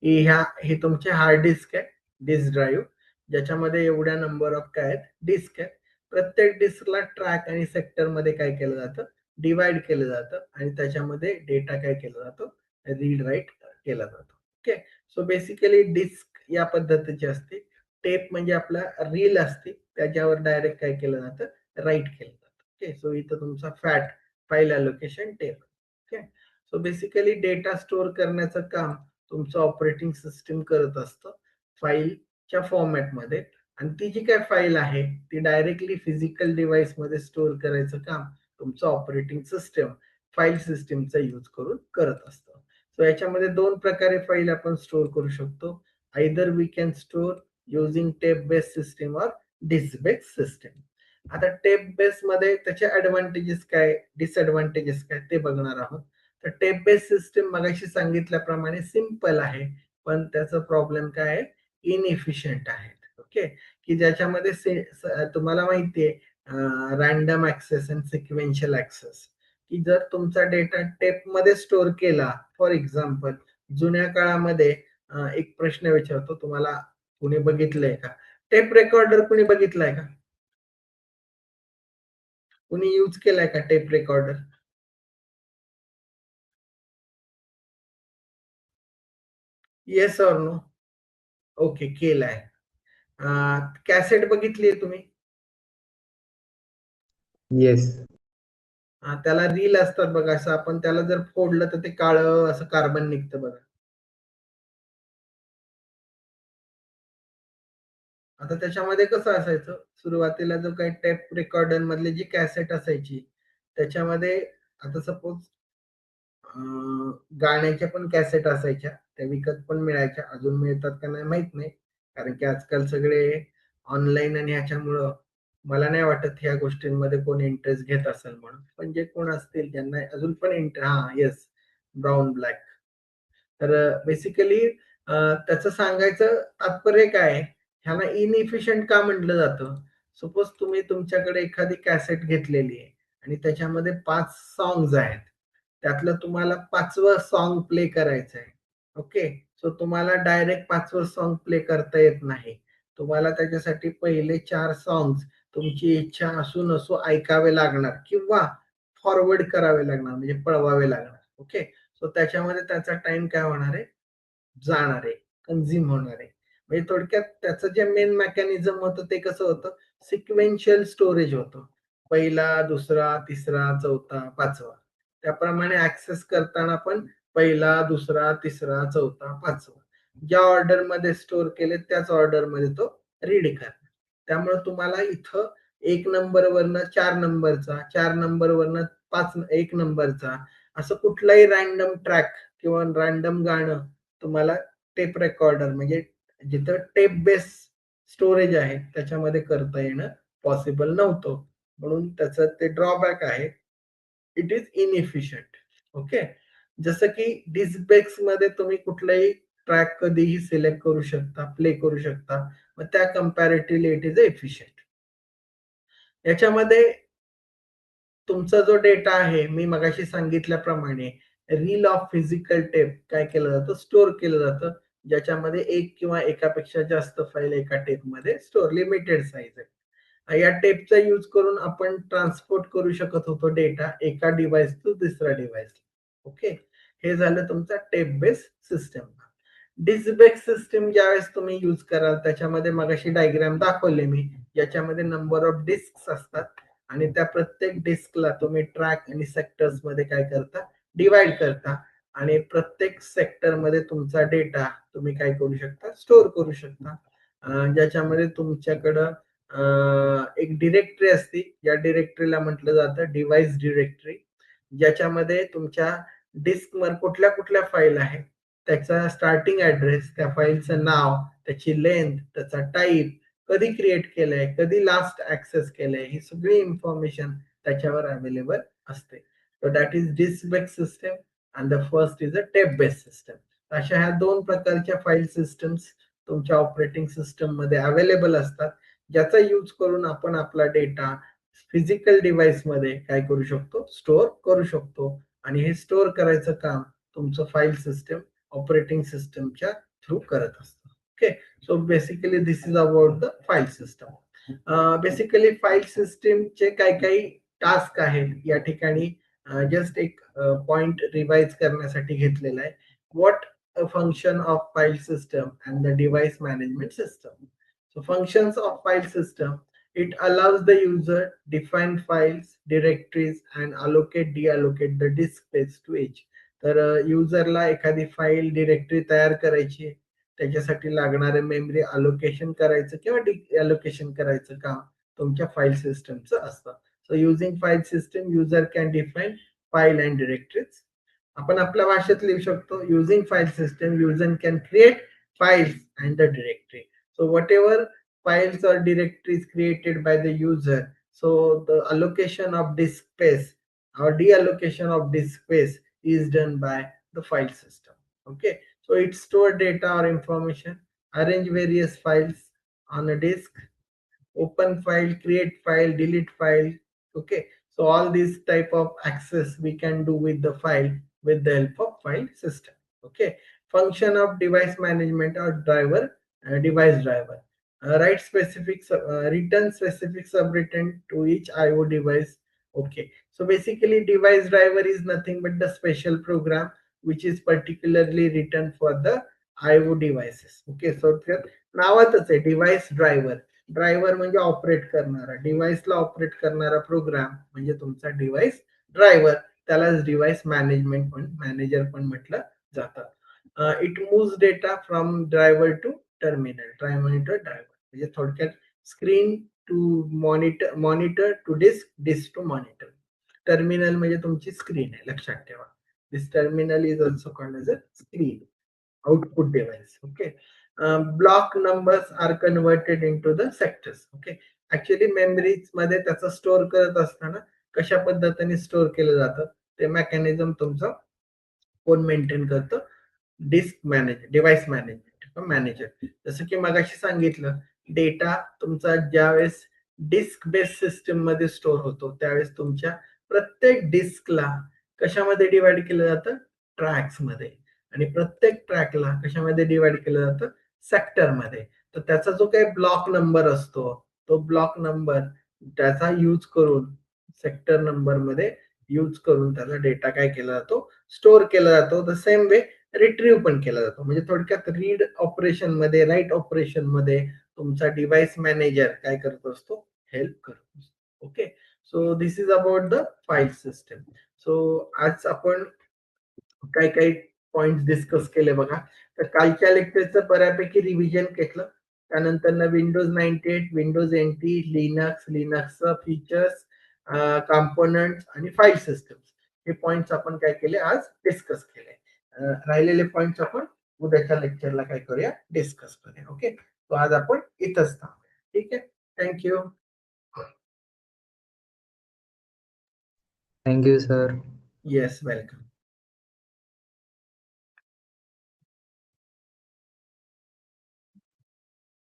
की हे तुमचे हार्ड डिस्क आहे, डिस्क ड्राईव्ह, ज्याच्यामध्ये एवढ्या नंबर ऑफ काय आहेत, डिस्क आहेत. प्रत्येक डिस्कला ट्रॅक आणि सेक्टर मध्ये काय केलं जातं, डिवाइड केलं जातं आणि त्याच्यामध्ये डेटा काय केला जातो, रीड राईट केला जातो. ओके, सो बेसिकली डिस्क या पद्धतीची असते. टेप म्हणजे आपला रील असते, त्याच्यावर डायरेक्ट काय केलं जातं, राईट केलं जातं. ओके, सो इथं तुमचा fat file allocation tape. Okay, so basically data store करण्याचं काम तुमचं ऑपरेटिंग सिस्टीम करत असतं फाईलच्या फॉर्मॅटमध्ये. आणि ती जी काय फाईल आहे ती डायरेक्टली फिजिकल डिव्हाइस मध्ये स्टोअर करायचं काम तुमचं ऑपरेटिंग सिस्टम फाईल सिस्टीमचा यूज करून करत असतं. सो याच्यामध्ये दोन प्रकारे फाईल आपण स्टोअर करू शकतो. Either we can store using tape based system और डिस्क बेस्ड सिस्टीम. आता टेप बेस मध्ये त्याचे ऍडव्हान्टेजेस काय, डिसएडव्हान्टेजेस काय ते बघणार आहोत. तर टेप बेस्ड सिस्टीम मगाशी सांगितल्याप्रमाणे सिंपल आहे, पण त्याचा प्रॉब्लेम काय आहे, इनएफिशियंट आहे. ओके, की ज्याच्यामध्ये तुम्हाला माहितीये रॅन्डम ऍक्सेस आणि सिक्वेन्शियल ऍक्सेस, की जर तुमचा डेटा टेप मध्ये स्टोअर केला, फॉर एक्झाम्पल जुन्या काळामध्ये एक प्रश्न विचारतो तुम्हाला, कुणी बघितलंय का टेप रेकॉर्डर, कुणी बघितलाय का, कुणी यूज केलाय का tape recorder? Yes or no? Okay, केलाय. कॅसेट बघितलीये तुम्ही? येस. त्याला रील असतात बघा, असं आपण त्याला जर फोडलं तर ते काळं असं कार्बन निघतं बघा. आता त्याच्यामध्ये कसं असायचं, सुरुवातीला जो काही टेप रेकॉर्डर मधली जी कॅसेट असायची त्याच्यामध्ये, आता सपोज गाण्याच्या पण कॅसेट असायच्या, त्या विकत पण मिळायच्या, अजून मिळतात का नाही माहित नाही, कारण की आजकाल सगळे ऑनलाईन आणि ह्याच्यामुळं मला नाही वाटत ह्या गोष्टींमध्ये कोण इंटरेस्ट घेत असेल म्हणून. पण जे कोण असतील ज्यांना अजून पण हा येस, ब्राऊन ब्लॅक. तर बेसिकली त्याचं सांगायचं तात्पर्य काय आहे, ह्याला इनइफिशियंट का म्हटलं जातं. सपोज तुम्ही तुमच्याकडे एखादी कॅसेट घेतलेली आहे आणि त्याच्यामध्ये 5 सॉंग्स आहेत, त्यातलं तुम्हाला 5वं सॉन्ग प्ले करायचं आहे. ओके, सो तुम्हाला डायरेक्ट 5वं सॉन्ग प्ले करता येत नाही. तुम्हाला त्याच्यासाठी पहिले 4 सॉन्ग्स तुमची इच्छा असू नसू ऐकावे लागणार किंवा फॉरवर्ड करावे लागणार, म्हणजे पळवावे लागणार. ओके, सो त्याच्यामध्ये त्याचा टाइम काय होणार आहे, जाणार आहे, कन्झ्युम होणार आहे. म्हणजे थोडक्यात त्याचं जे मेन मेकॅनिझम होतं ते कसं होतं, सिक्वेन्शियल स्टोरेज होतं. पहिला, दुसरा, तिसरा, चौथा, पाचवा. त्याप्रमाणे ऍक्सेस करताना पण पहिला, दुसरा, तिसरा, चौथा, पाचवा. ज्या ऑर्डरमध्ये स्टोअर केले त्याच ऑर्डरमध्ये तो रीड करणार. त्यामुळे तुम्हाला इथं 1 नंबरवरनं 4 नंबरचा, 4 नंबरवरनं 1 नंबरचा, असं कुठलाही रॅन्डम ट्रॅक किंवा रॅन्डम गाणं तुम्हाला टेप रेकॉर्डर म्हणजे जिथं टेप बेस स्टोरेज आहे त्याच्यामध्ये करता येणं पॉसिबल नव्हतं. म्हणून त्याचं ते ड्रॉबॅक आहे, इट इज इनइफिशियंट. ओके, जसं की डिस्क मध्ये तुम्ही कुठलाही ट्रॅक कधीही सिलेक्ट करू शकता, प्ले करू शकता, मग त्या कम्पॅरेटिव्हली इट इज एफिशियंट. याच्यामध्ये तुमचा जो डेटा आहे, मी मगाशी सांगितल्याप्रमाणे रील ऑफ फिजिकल टेप काय केलं जातं, स्टोअर केलं जातं, ज्याच्यामध्ये एक किंवा एकापेक्षा जास्त फाईल एका टेपमध्ये स्टोअर, लिमिटेड साईज आहे. या टेपचा यूज करून आपण ट्रान्सपोर्ट करू शकत होतो डेटा एका डिव्हाइस टू दुसऱ्या डिव्हाइस. ओके, हे झालं तुमचा tape base system. Disk base system ज्यावेळेस तुम्ही यूज कराल त्याच्यामध्ये मगाशी डायग्राम दाखवले मी, ज्याच्यामध्ये नंबर ऑफ डिस्क असतात आणि त्या प्रत्येक डिस्कला तुम्ही ट्रॅक आणि सेक्टर्स मध्ये काय करता, डिवाइड करता आणि प्रत्येक सेक्टर मध्ये तुमचा डेटा तुम्ही काय करू शकता, स्टोअर करू शकता. ज्याच्यामध्ये तुमच्याकडं एक डिरेक्टरी असते, या डिरेक्टरीला म्हटलं जातं डिव्हाइस डिरेक्टरी, ज्याच्यामध्ये तुमच्या डिस्कवर कुठल्या कुठल्या फाईल आहेत, त्याचा स्टार्टिंग ऍड्रेस, त्या फाईलचं नाव, त्याची लेंथ, त्याचा टाईप, कधी क्रिएट केलंय, कधी लास्ट ऍक्सेस केलंय, ही सगळी इन्फॉर्मेशन त्याच्यावर अवेलेबल असते. So that is disk based system and the first is a tape based system. अशा ह्या दोन प्रकारच्या फाईल सिस्टम्स तुमच्या ऑपरेटिंग सिस्टम मध्ये अवेलेबल असतात, ज्याचा यूज करून आपण आपला डेटा फिजिकल डिव्हाइस मध्ये काय करू शकतो, स्टोअर करू शकतो. आणि हे स्टोअर करायचं काम तुमचं फाईल सिस्टम ऑपरेटिंग सिस्टमच्या थ्रू करत असतं. Okay, so basically this is about the file system. Basically file सिस्टीमचे काही काही टास्क आहेत या ठिकाणी जस्ट एक पॉइंट रिवाइज करण्यासाठी घेतलेला आहे. What function of file system and the device management system. So functions of file system, it allows the user define files, directories and allocate deallocate the disk space to each. तर युजरला एखादी file directory तयार करायची, त्याच्यासाठी लागणारे memory allocation करायचं किंवा डिअलोकेशन करायचं काम तुमच्या फाईल सिस्टमचं असतं. So using file system user can define file and directories. आपण आपल्या भाषेत लिहू शकतो, using file system user can create files and the directory. So what ever files or directories created by the user, so the allocation of disk space or deallocation of disk space is done by the file system. Okay, so it store data or information, arrange various files on a disk, open file, create file, delete file. Okay, so all these type of access we can do with the file with the help of file system. Okay, function of device management or driver, device driver. Write specific return specific subroutine to each IO device. Okay, so basically device driver is nothing but the special program which is particularly written for the IO devices. Okay, so नावातच आहे device driver. Driver म्हणजे operate करणारा, डिव्हाइसला operate करणारा program म्हणजे तुमचा device driver. त्यालाच device management पण मॅनेजर पण म्हटलं जातं. It moves data from driver to terminal, monitor driver म्हणजे थोडक्यात screen to monitor, monitor to disk, disk to monitor. Terminal म्हणजे तुमची स्क्रीन आहे, लक्षात ठेवा. This terminal is also called as a screen, output device. Okay, block numbers are converted into the sectors. Okay, actually memories मध्ये त्याचा store करत असताना कशा पद्धतीने स्टोअर केलं जातं ते मेकॅनिझम तुमचं कोण मेंटेन करतं, disk manager, device management manager. जसं की मगाशी सांगितलं, डेटा तुमचा ज्यावेळेस डिस्क बेस्ड सिस्टम मध्ये स्टोअर होतो त्यावेळेस तुमच्या प्रत्येक डिस्कला कशामध्ये डिवाइड केलं जातं, ट्रॅक्स मध्ये. आणि प्रत्येक ट्रॅकला कशामध्ये डिवाइड केलं जातं, सेक्टर मध्ये. तर त्याचा जो काही ब्लॉक नंबर असतो तो ब्लॉक नंबर त्याचा यूज करून सेक्टर नंबर मध्ये यूज करून त्याचा डेटा काय केला जातो, स्टोअर केला जातो. द सेम वे रिट्रीव्ह पण केला जातो. म्हणजे थोडक्यात रीड ऑपरेशन मध्ये, राईट ऑपरेशन मध्ये तुमचा डिव्हाइस मॅनेजर काय करत असतो, हेल्प करतो. Okay, so this is about the file system. So आज आपण काही काही पॉइंट डिस्कस केले बघा. तर कालच्या लेक्चरचं बऱ्यापैकी रिव्हिजन केलं. त्यानंतर विंडोज 98, विंडोज एनटी, लिनक्स, लिनक्सचं फीचर्स, कॉम्पोनंट आणि फाईल सिस्टम, हे पॉइंट्स आपण काय केले आज डिस्कस केले. राहिलेले पॉइंट्स आपण उद्याच्या लेक्चरला काय करूया, डिस्कस करूया. ओके, तो आज आपण इथंच थांबूया. ठीक आहे, thank you. Thank you, sir. Yes, welcome.